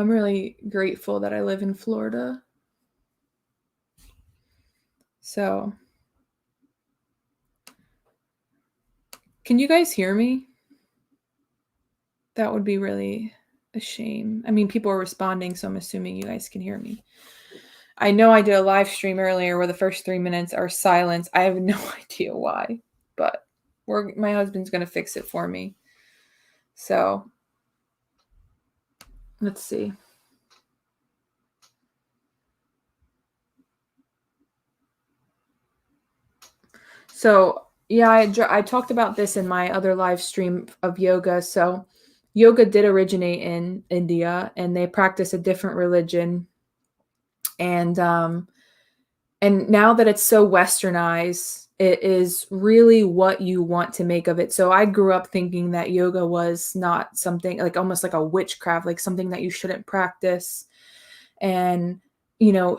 S1: really grateful that I live in Florida. So, can you guys hear me? That would be really a shame. I mean, people are responding, so I'm assuming you guys can hear me. I know I did a live stream earlier where the first 3 minutes are silence. I have no idea why, but my husband's going to fix it for me. So, let's see. So, yeah, I talked about this in my other live stream of yoga. So, yoga did originate in India, and they practice a different religion. And now that it's so westernized, it is really what you want to make of it. So I grew up thinking that yoga was not something like almost like a witchcraft, like something that you shouldn't practice, and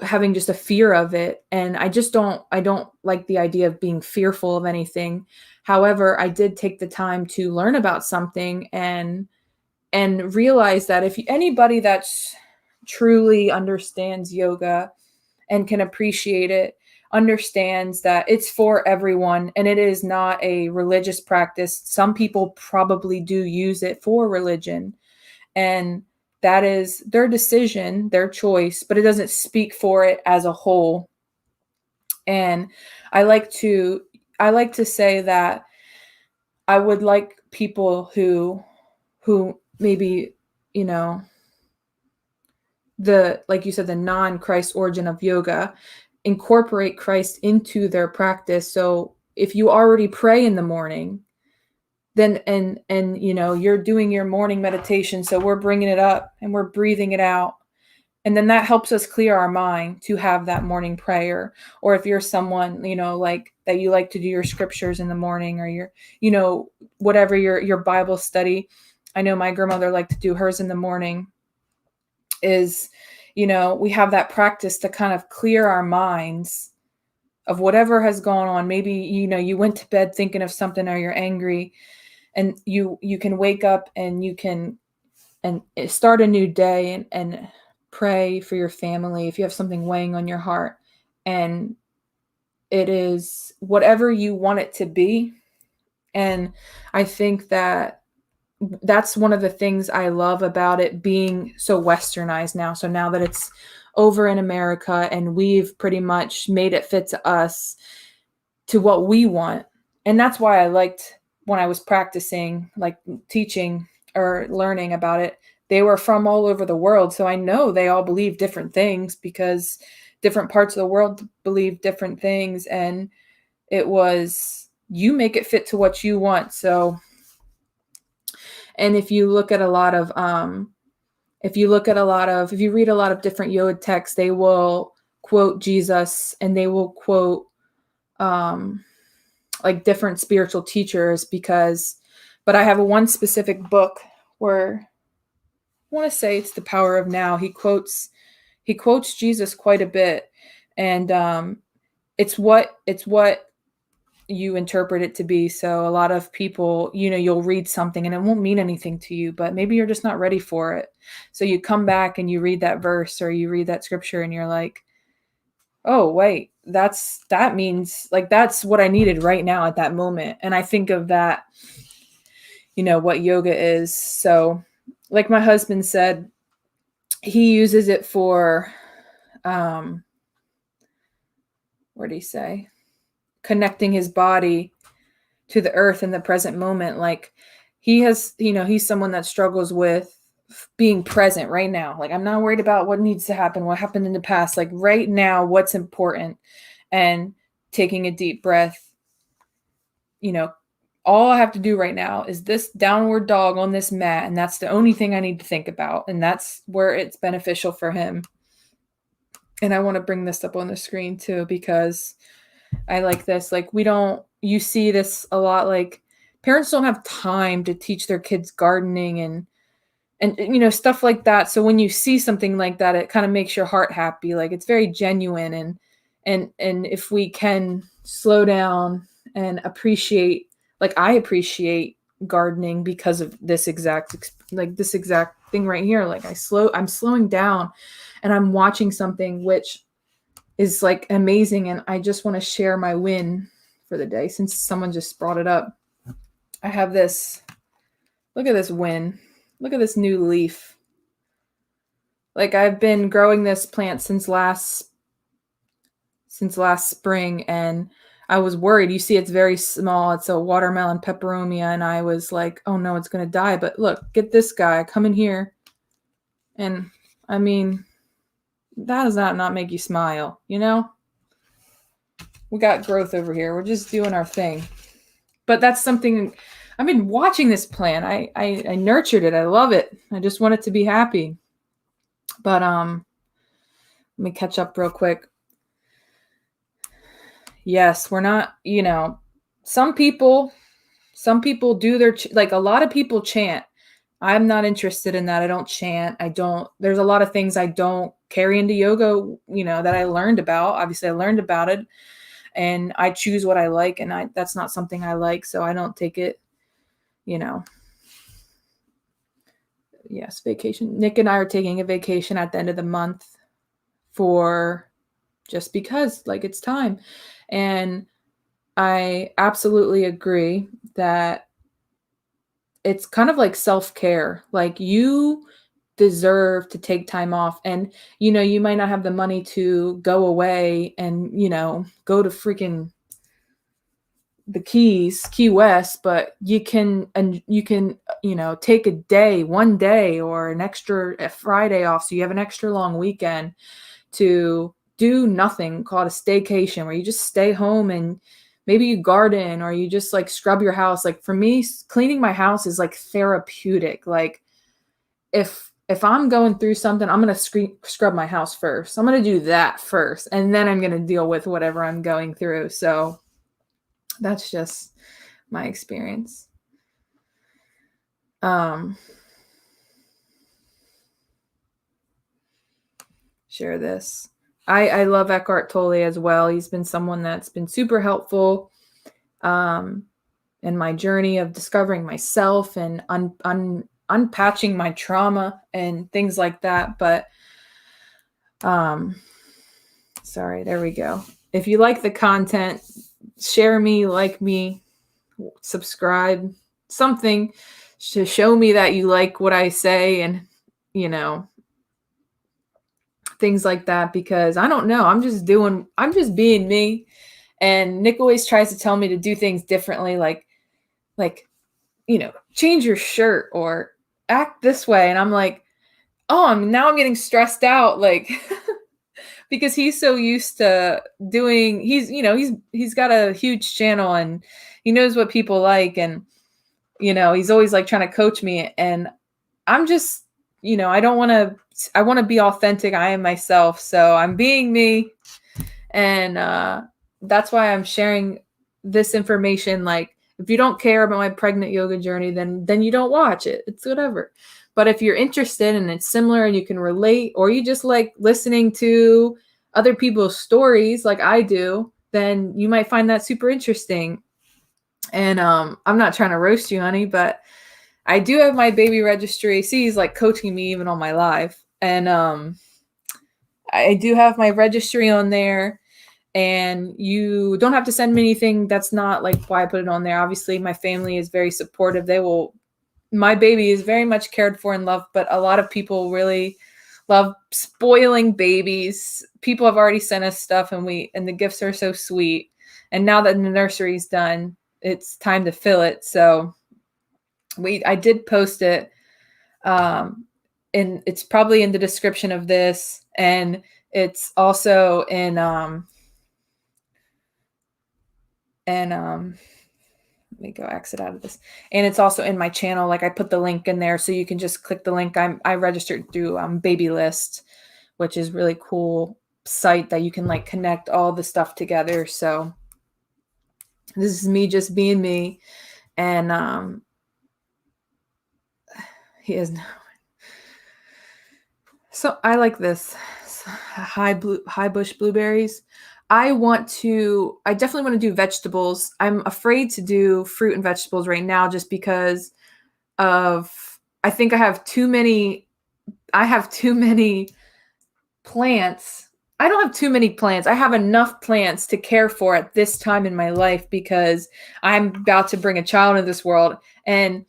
S1: having just a fear of it. And I don't like the idea of being fearful of anything. However, I did take the time to learn about something and realize that if anybody that's truly understands yoga and can appreciate it, understands that it's for everyone and it is not a religious practice. Some people probably do use it for religion, and that is their decision, their choice, but it doesn't speak for it as a whole. And I like to say that I would like people who maybe, like you said, the non-Christ origin of yoga, incorporate Christ into their practice. So if you already pray in the morning, then and you're doing your morning meditation, so we're bringing it up and we're breathing it out, and then that helps us clear our mind to have that morning prayer. Or if you're someone like that, you like to do your scriptures in the morning, or your whatever your Bible study. I know my grandmother liked to do hers in the morning. Is we have that practice to kind of clear our minds of whatever has gone on. Maybe you went to bed thinking of something, or you're angry, and you can wake up and you can and start a new day and pray for your family if you have something weighing on your heart. And it is whatever you want it to be. And I think that that's one of the things I love about it being so westernized now. So now that it's over in America and we've pretty much made it fit to us, to what we want. And that's why I liked when I was practicing, like teaching or learning about it, they were from all over the world. So I know they all believe different things because different parts of the world believe different things. And it was, you make it fit to what you want. So, and if you look at a lot of, if you read a lot of different yoga texts, they will quote Jesus and they will quote, like different spiritual teachers but I have one specific book where I want to say it's The Power of Now. He quotes Jesus quite a bit. And it's what you interpret it to be. So a lot of people, you'll read something and it won't mean anything to you, but maybe you're just not ready for it. So you come back and you read that verse or you read that scripture and you're like, oh, wait, that means like, that's what I needed right now at that moment. And I think of that, what yoga is. So like my husband said, he uses it for, what did he say? Connecting his body to the earth in the present moment. Like he has, he's someone that struggles with being present right now. Like, I'm not worried about what needs to happen, what happened in the past. Like right now, what's important, and taking a deep breath. All I have to do right now is this downward dog on this mat. And that's the only thing I need to think about. And that's where it's beneficial for him. And I want to bring this up on the screen too, because I like this. Like, you see this a lot. Like, parents don't have time to teach their kids gardening and stuff like that. So when you see something like that, it kind of makes your heart happy. Like, it's very genuine. And if we can slow down and appreciate, like, I appreciate gardening because of this exact thing right here. Like, I'm slowing down and I'm watching something which is like amazing. And I just want to share my win for the day since someone just brought it up. I have this, look at this win. Look at this new leaf. Like, I've been growing this plant since last spring, and I was worried. You see, it's very small. It's a watermelon peperomia, and I was like, oh no, it's going to die. But look, get this guy. Come in here. And I mean, that does not make you smile, you know? We got growth over here. We're just doing our thing. But that's something, I've been watching this plant. I nurtured it. I love it. I just want it to be happy. But let me catch up real quick. Yes, we're not, some people do like a lot of people chant. I'm not interested in that. I don't chant. There's a lot of things I don't carry into yoga, that I learned about. Obviously I learned about it and I choose what I like, and that's not something I like. So I don't take it, Yes, vacation. Nick and I are taking a vacation at the end of the month just because, like, it's time. And I absolutely agree that it's kind of like self-care. Like, you deserve to take time off, and you might not have the money to go away and go to freaking the Key West, but you can take one day or a Friday off, so you have an extra long weekend to do nothing, call it a staycation, where you just stay home and maybe you garden or you just like scrub your house. Like, for me, cleaning my house is like therapeutic. Like, if I'm going through something, I'm going to scrub my house first. I'm going to do that first, and then I'm going to deal with whatever I'm going through. So that's just my experience. Share this. I love Eckhart Tolle as well. He's been someone that's been super helpful in my journey of discovering myself and unpatching my trauma and things like that. But sorry, there we go. If you like the content, share me, like me, subscribe, something to show me that you like what I say, and things like that, because I don't know, I'm just being me. And Nick always tries to tell me to do things differently, like change your shirt or act this way, and I'm like, oh, I'm getting stressed out, like because he's so used to doing, he's got a huge channel and he knows what people like, and he's always like trying to coach me, and I'm just, I want to be authentic. I am myself, so I'm being me, and that's why I'm sharing this information. Like, if you don't care about my pregnant yoga journey, then you don't watch it. It's whatever. But if you're interested and it's similar and you can relate, or you just like listening to other people's stories like I do, then you might find that super interesting. And I'm not trying to roast you, honey, but I do have my baby registry. See, he's like coaching me even on my live. And I do have my registry on there. And you don't have to send me anything. That's not like why I put it on there. Obviously, my family is very supportive. My baby is very much cared for and loved, but a lot of people really love spoiling babies. People have already sent us stuff, and the gifts are so sweet. And now that the nursery's done, it's time to fill it. So I did post it. And it's probably in the description of this, and it's also in let me go exit out of this. And it's also in my channel. Like, I put the link in there, so you can just click the link. I registered through Baby List, which is really cool. site that you can like connect all the stuff together. So this is me just being me. And he is no. So I like this high bush blueberries. I definitely want to do vegetables. I'm afraid to do fruit and vegetables right now just because I think I have too many plants. I don't have too many plants. I have enough plants to care for at this time in my life because I'm about to bring a child into this world, and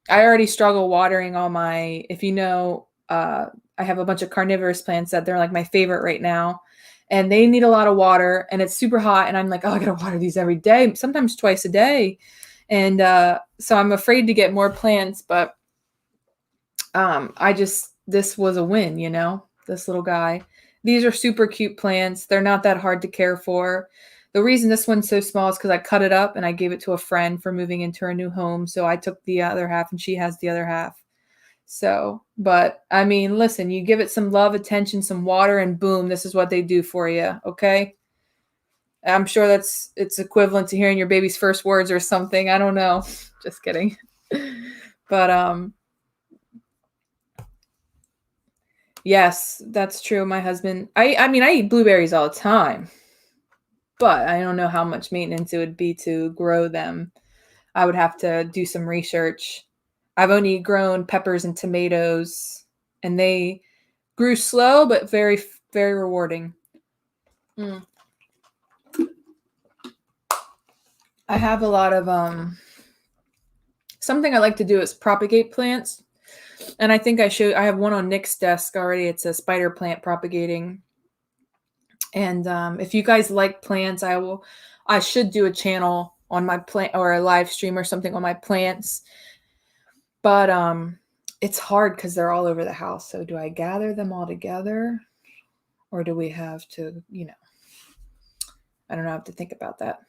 S1: I already struggle watering all my, if you know, I have a bunch of carnivorous plants that they're like my favorite right now, and they need a lot of water, and it's super hot, and I'm like, oh, I gotta water these every day, sometimes twice a day. And so I'm afraid to get more plants, but this was a win, this little guy. These are super cute plants. They're not that hard to care for. The reason this one's so small is because I cut it up and I gave it to a friend for moving into her new home. So I took the other half and she has the other half. So, but I mean, listen, you give it some love, attention, some water, and boom, this is what they do for you. Okay. I'm sure it's equivalent to hearing your baby's first words or something. I don't know. Just kidding. But, yes, that's true. My husband, I mean, I eat blueberries all the time, but I don't know how much maintenance it would be to grow them. I would have to do some research. I've only grown peppers and tomatoes, and they grew slow, but very, very rewarding. I have a lot of, something I like to do is propagate plants. And I think I have one on Nick's desk already. It's a spider plant propagating. And if you guys like plants, I should do a channel on my plant or a live stream or something on my plants. But it's hard because they're all over the house. So do I gather them all together, or do we have to, I don't know. I have to think about that.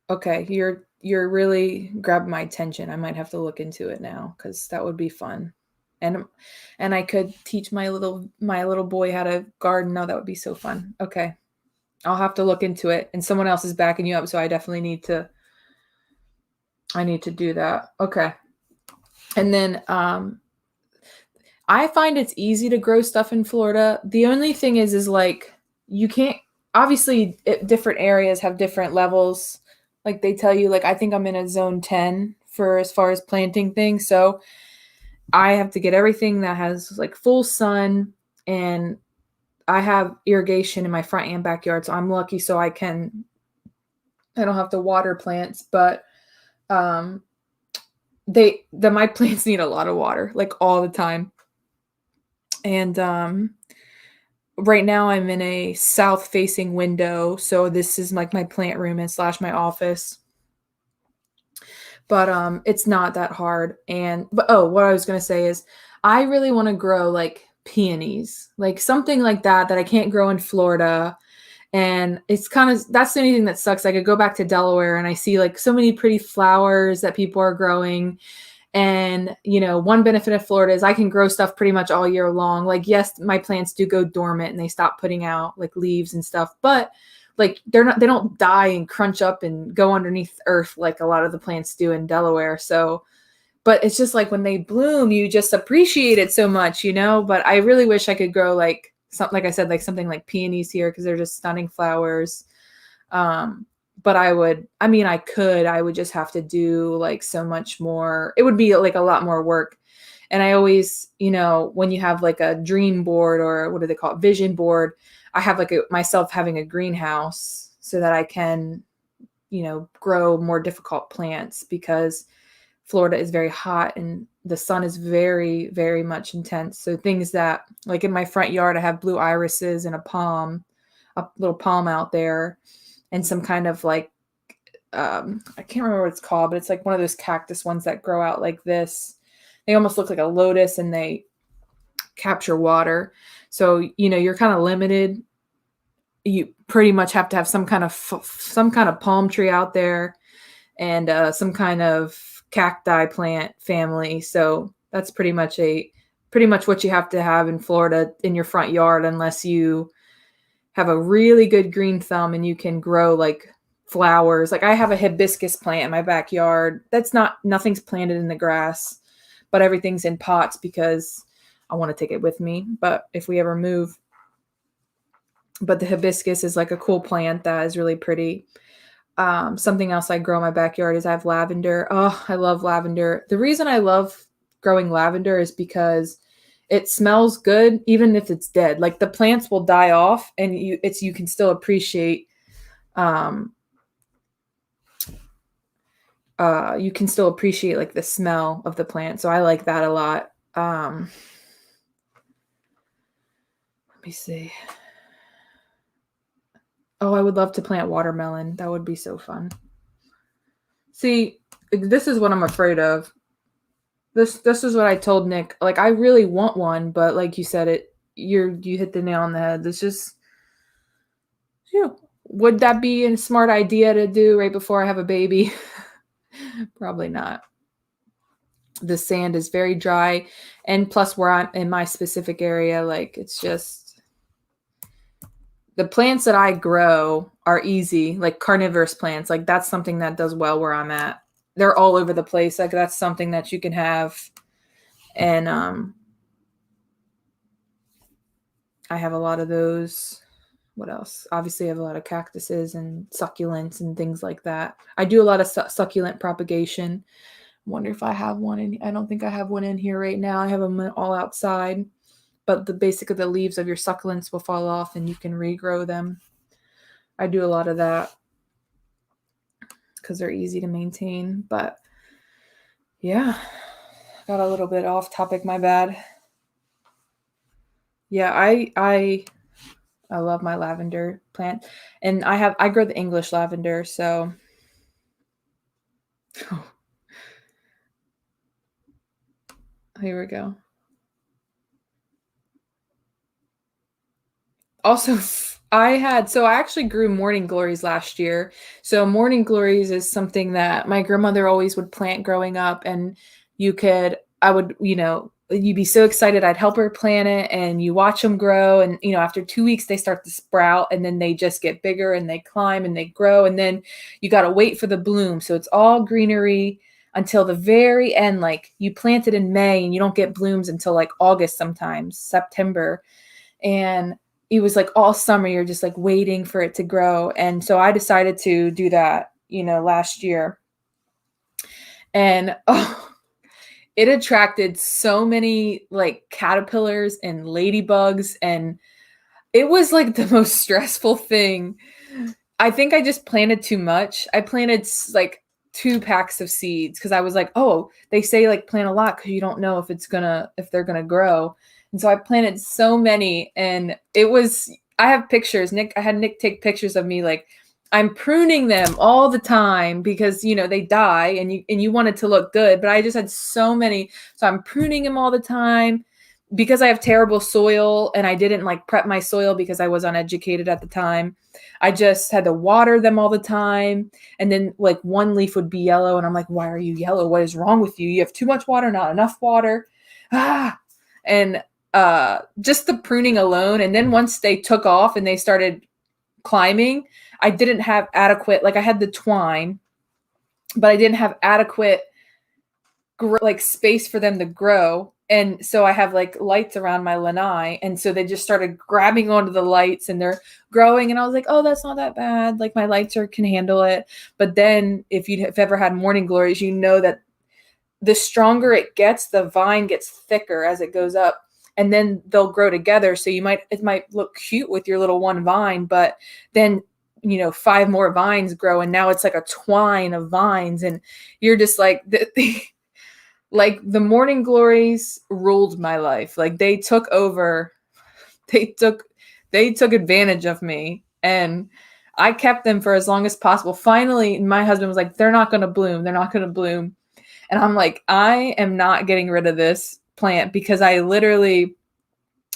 S1: Okay, you're really grabbing my attention. I might have to look into it now because that would be fun. And I could teach my little boy how to garden. No, that would be so fun. Okay. I'll have to look into it, and someone else is backing you up, so I definitely need to do that. Okay. And then I find it's easy to grow stuff in Florida. The only thing is like you can't, obviously different areas have different levels. Like they tell you, like I think I'm in a zone 10 for as far as planting things. So I have to get everything that has like full sun, and I have irrigation in my front and backyard. So I'm lucky. So I don't have to water plants, but my plants need a lot of water, like all the time. And right now I'm in a south facing window. So this is like my plant room and / my office. But it's not that hard. But what I was going to say is I really want to grow like peonies, like something like that I can't grow in Florida. And it's that's the only thing that sucks. I could go back to Delaware and I see like so many pretty flowers that people are growing. And, one benefit of Florida is I can grow stuff pretty much all year long. Like, yes, my plants do go dormant and they stop putting out like leaves and stuff, but like they don't die and crunch up and go underneath earth like a lot of the plants do in Delaware. So, but it's just like when they bloom, you just appreciate it so much, but I really wish I could grow like something, like I said, like something like peonies here, because they're just stunning flowers. But I would just have to do like so much more. It would be like a lot more work. And I always, when you have like a dream board, or what do they call it? Vision board, I have like myself having a greenhouse so that I can, grow more difficult plants, because Florida is very hot and the sun is very, very much intense. So things that like in my front yard, I have blue irises and a little palm out there, and some kind of like, I can't remember what it's called, but it's like one of those cactus ones that grow out like this. They almost look like a lotus and they capture water. So, you're kind of limited. You pretty much have to have some kind of palm tree out there, and some kind of cacti plant family. So that's pretty much a pretty much what you have to have in Florida in your front yard, unless you have a really good green thumb and you can grow like flowers. Like I have a hibiscus plant in my backyard. Nothing's planted in the grass, but everything's in pots because I want to take it with me. But if we ever move, but the hibiscus is like a cool plant that is really pretty. Something else I grow in my backyard is I have lavender. Oh, I love lavender. The reason I love growing lavender is because it smells good even if it's dead. Like the plants will die off and you can still appreciate you can still appreciate like the smell of the plant. So I like that a lot. Let me see. Oh, I would love to plant watermelon. That would be so fun. See, this is what I'm afraid of. This is what I told Nick. Like I really want one, but like you said, you hit the nail on the head. It's just, would that be a smart idea to do right before I have a baby? Probably not. The sand is very dry, and plus where I'm in my specific area, like it's just the plants that I grow are easy, like carnivorous plants. Like that's something that does well where I'm at. They're all over the place. Like that's something that you can have. And I have a lot of those. What else? Obviously I have a lot of cactuses and succulents and things like that. I do a lot of succulent propagation. I wonder if I have one I don't think I have one in here right now. I have them all outside. But basically the leaves of your succulents will fall off and you can regrow them. I do a lot of that because they're easy to maintain. But yeah, got a little bit off topic, my bad. Yeah, I love my lavender plant. And I grow the English lavender, so here we go. Also, I actually grew morning glories last year. So morning glories is something that my grandmother always would plant growing up, and you'd be so excited. I'd help her plant it, and you watch them grow, and after 2 weeks they start to sprout, and then they just get bigger and they climb and they grow, and then you got to wait for the bloom. So it's all greenery until the very end. Like you plant it in May and you don't get blooms until like August, sometimes September. And it was like all summer, you're just like waiting for it to grow. And so I decided to do that, last year. And it attracted so many like caterpillars and ladybugs. And it was like the most stressful thing. I think I just planted too much. I planted like 2 packs of seeds because I was like, oh, they say like plant a lot because you don't know if they're gonna grow. And so I planted so many, and I have pictures. I had Nick take pictures of me. Like I'm pruning them all the time because, they die and you want it to look good, but I just had so many. So I'm pruning them all the time because I have terrible soil and I didn't like prep my soil because I was uneducated at the time. I just had to water them all the time. And then like one leaf would be yellow and I'm like, why are you yellow? What is wrong with you? You have too much water, not enough water. And just the pruning alone. And then once they took off and they started climbing, I didn't have adequate, like I had the twine, but I didn't have adequate space for them to grow. And so I have like lights around my lanai. And so they just started grabbing onto the lights and they're growing. And I was like, oh, that's not that bad. Like my lights can handle it. But then if you've ever had morning glories, you know that the stronger it gets, the vine gets thicker as it goes up. And then they'll grow together. So it might look cute with your little one vine, but then 5 more vines grow, and now it's like a twine of vines, and you're just like like the morning glories ruled my life. Like they took over. They took advantage of me, and I kept them for as long as possible. Finally, my husband was like, "They're not going to bloom. They're not going to bloom," and I'm like, "I am not getting rid of this plant because I literally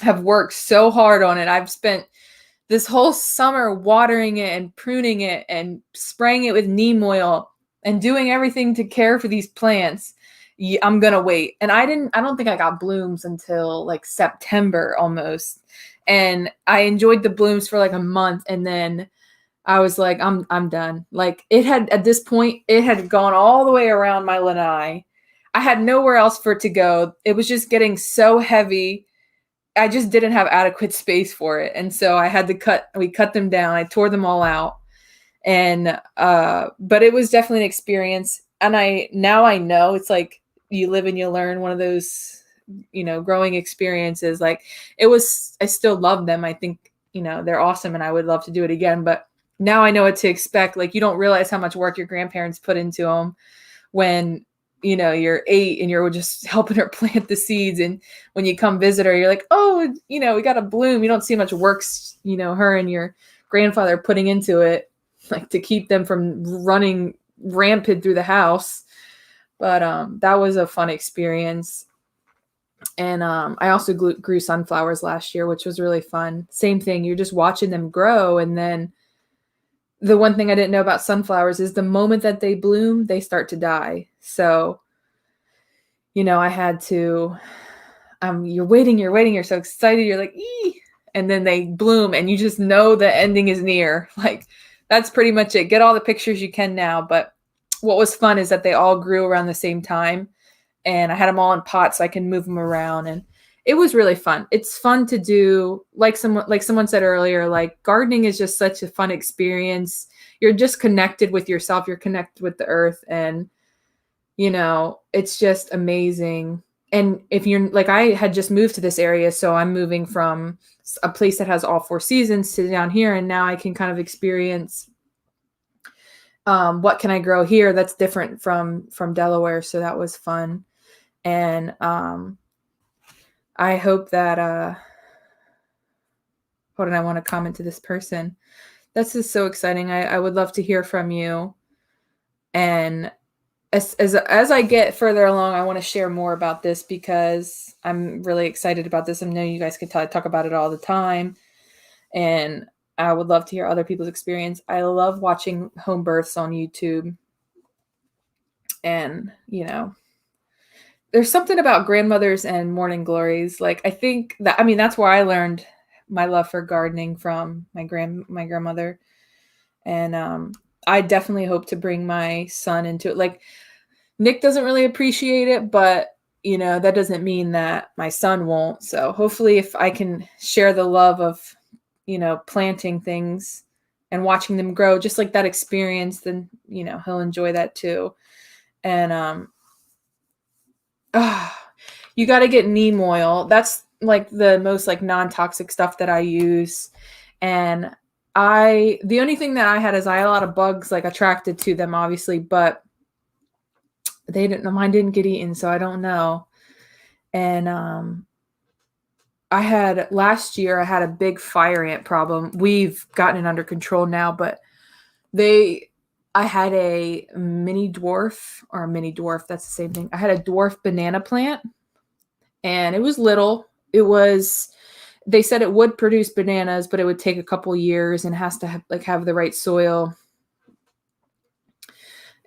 S1: have worked so hard on it. I've spent this whole summer watering it and pruning it and spraying it with neem oil and doing everything to care for these plants. yeah, I'm gonna wait. And I don't think I got blooms until like September almost. And I enjoyed the blooms for like a month, and then I was like, I'm done. Like, it had, at this point, it had gone all the way around my lanai. I had nowhere else for it to go. It was just getting so heavy. I just didn't have adequate space for it. And so I had to we cut them down. I tore them all out. And but it was definitely an experience. And now I know, it's like you live and you learn, one of those, growing experiences. Like, I still love them. I think, they're awesome and I would love to do it again, but now I know what to expect. Like, you don't realize how much work your grandparents put into them when, you're 8 and you're just helping her plant the seeds. And when you come visit her, you're like, oh, we got a bloom. You don't see much work, her and your grandfather putting into it, like, to keep them from running rampant through the house. But that was a fun experience. And I also grew sunflowers last year, which was really fun. Same thing. You're just watching them grow. And then the one thing I didn't know about sunflowers is the moment that they bloom, they start to die. So, I had to, you're waiting, you're so excited. You're like, ee! And then they bloom and you just know the ending is near. Like, that's pretty much it. Get all the pictures you can now. But what was fun is that they all grew around the same time, and I had them all in pots so I can move them around. And it was really fun. It's fun to do, like someone said earlier, like, gardening is just such a fun experience. You're just connected with yourself. You're connected with the earth, and, it's just amazing. And if you're like, I had just moved to this area, so I'm moving from a place that has all 4 seasons to down here. And now I can kind of experience, what can I grow here that's different from Delaware. So that was fun. And, I hope that, hold on, I want to comment to this person. This is so exciting. I would love to hear from you. And as I get further along, I want to share more about this because I'm really excited about this. I know you guys could talk about it all the time. And I would love to hear other people's experience. I love watching home births on YouTube. And, there's something about grandmothers and morning glories. Like, I think that, that's where I learned my love for gardening, from my grandmother. And I definitely hope to bring my son into it. Like, Nick doesn't really appreciate it, but that doesn't mean that my son won't. So hopefully, if I can share the love of, planting things and watching them grow, just like that experience, then, he'll enjoy that too. And, you got to get neem oil. That's like the most like non-toxic stuff that I use. And the only thing that I had is I had a lot of bugs like attracted to them, obviously, but mine didn't get eaten. So I don't know. And, last year I had a big fire ant problem. We've gotten it under control now, but I had a mini dwarf, that's the same thing. I had a dwarf banana plant, and it was little. They said it would produce bananas, but it would take a couple years and has to have the right soil.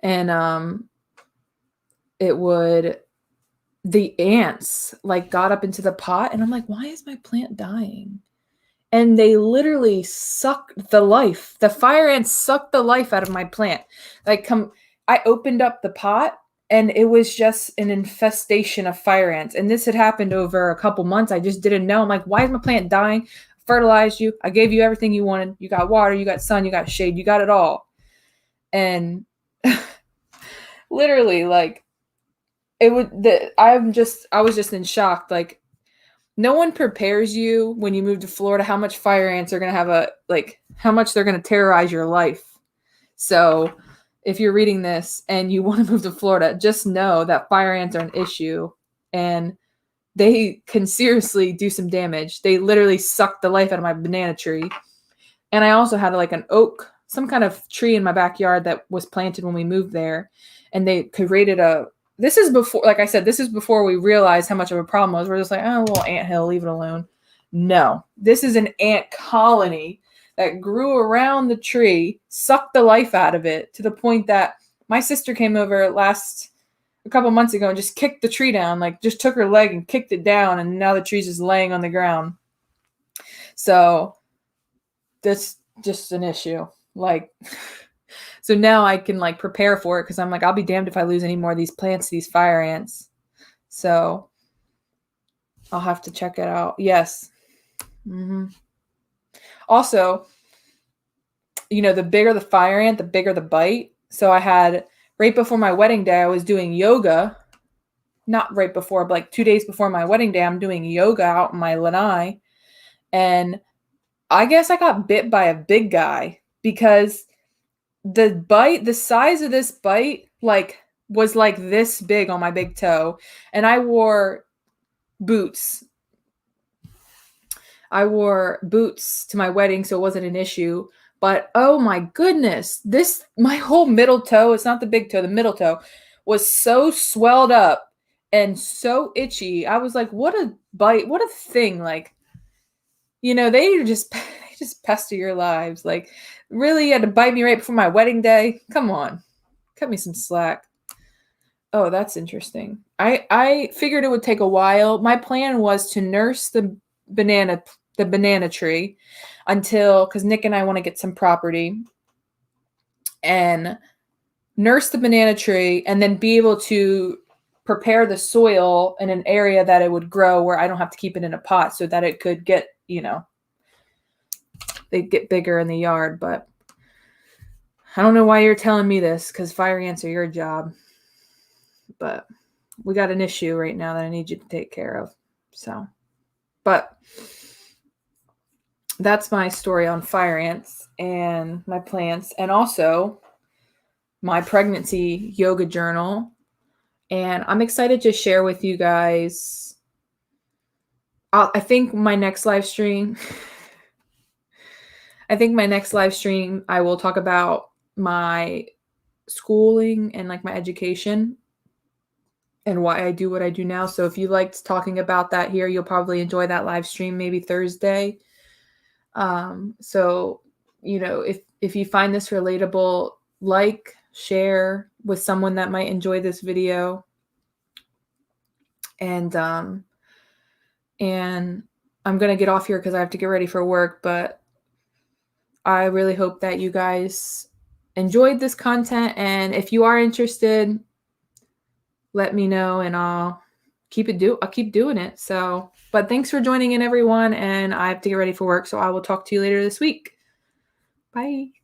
S1: And the ants got up into the pot, and I'm like, why is my plant dying? And they literally sucked the fire ants sucked the life out of my plant. I opened up the pot, and it was just an infestation of fire ants. And this had happened over a couple months. I just didn't know. I'm like, why is my plant dying? I fertilized you. I gave you everything you wanted. You got water, you got sun, you got shade, you got it all. And literally, I was just in shock. Like, no one prepares you when you move to Florida how much fire ants are going to have how much they're going to terrorize your life. So if you're reading this and you want to move to Florida, just know that fire ants are an issue, and they can seriously do some damage. They literally sucked the life out of my banana tree. And I also had an oak, some kind of tree in my backyard that was planted when we moved there. And they created this is before, like I said, this is before we realized how much of a problem it was. We're just like, oh, a little anthill, leave it alone. No, this is an ant colony that grew around the tree, sucked the life out of it, to the point that my sister came over a a couple months ago and just kicked the tree down, like just took her leg and kicked it down, and now the tree's just laying on the ground. So that's just an issue. Like, so now I can like prepare for it, because I'm like, I'll be damned if I lose any more of these plants, these fire ants. So I'll have to check it out. Yes. Mm-hmm. Also, you know, the bigger the fire ant, the bigger the bite. So I had, right before my wedding day, I was doing yoga. Not right before, but like 2 days before my wedding day, I'm doing yoga out in my lanai. And I guess I got bit by a big guy, because the size of this bite, like, was like this big on my big toe. And I wore boots. I wore boots to my wedding, so it wasn't an issue. But oh my goodness, my whole middle toe, it's not the big toe, the middle toe, was so swelled up and so itchy. I was like, what a bite, what a thing. Like, you know, they just pester your lives. Like, really, you had to bite me right before my wedding day? Come on, cut me some slack. Oh, that's interesting. I figured it would take a while. My plan was to nurse the banana tree until, because Nick and I want to get some property, and nurse the banana tree, and then be able to prepare the soil in an area that it would grow, where I don't have to keep it in a pot, so that it could get, you know, they get bigger in the yard. But I don't know why you're telling me this, because fire ants are your job. But we got an issue right now that I need you to take care of. So, but that's my story on fire ants and my plants, and also my pregnancy yoga journal. And I'm excited to share with you guys. I think my next live stream, I will talk about my schooling and like my education and why I do what I do now. So if you liked talking about that here, you'll probably enjoy that live stream, maybe Thursday. So, you know, if you find this relatable, like, share with someone that might enjoy this video. And I'm going to get off here because I have to get ready for work, but I really hope that you guys enjoyed this content. And if you are interested, let me know and I'll keep doing it. So, but thanks for joining in, everyone. And I have to get ready for work, so I will talk to you later this week. Bye.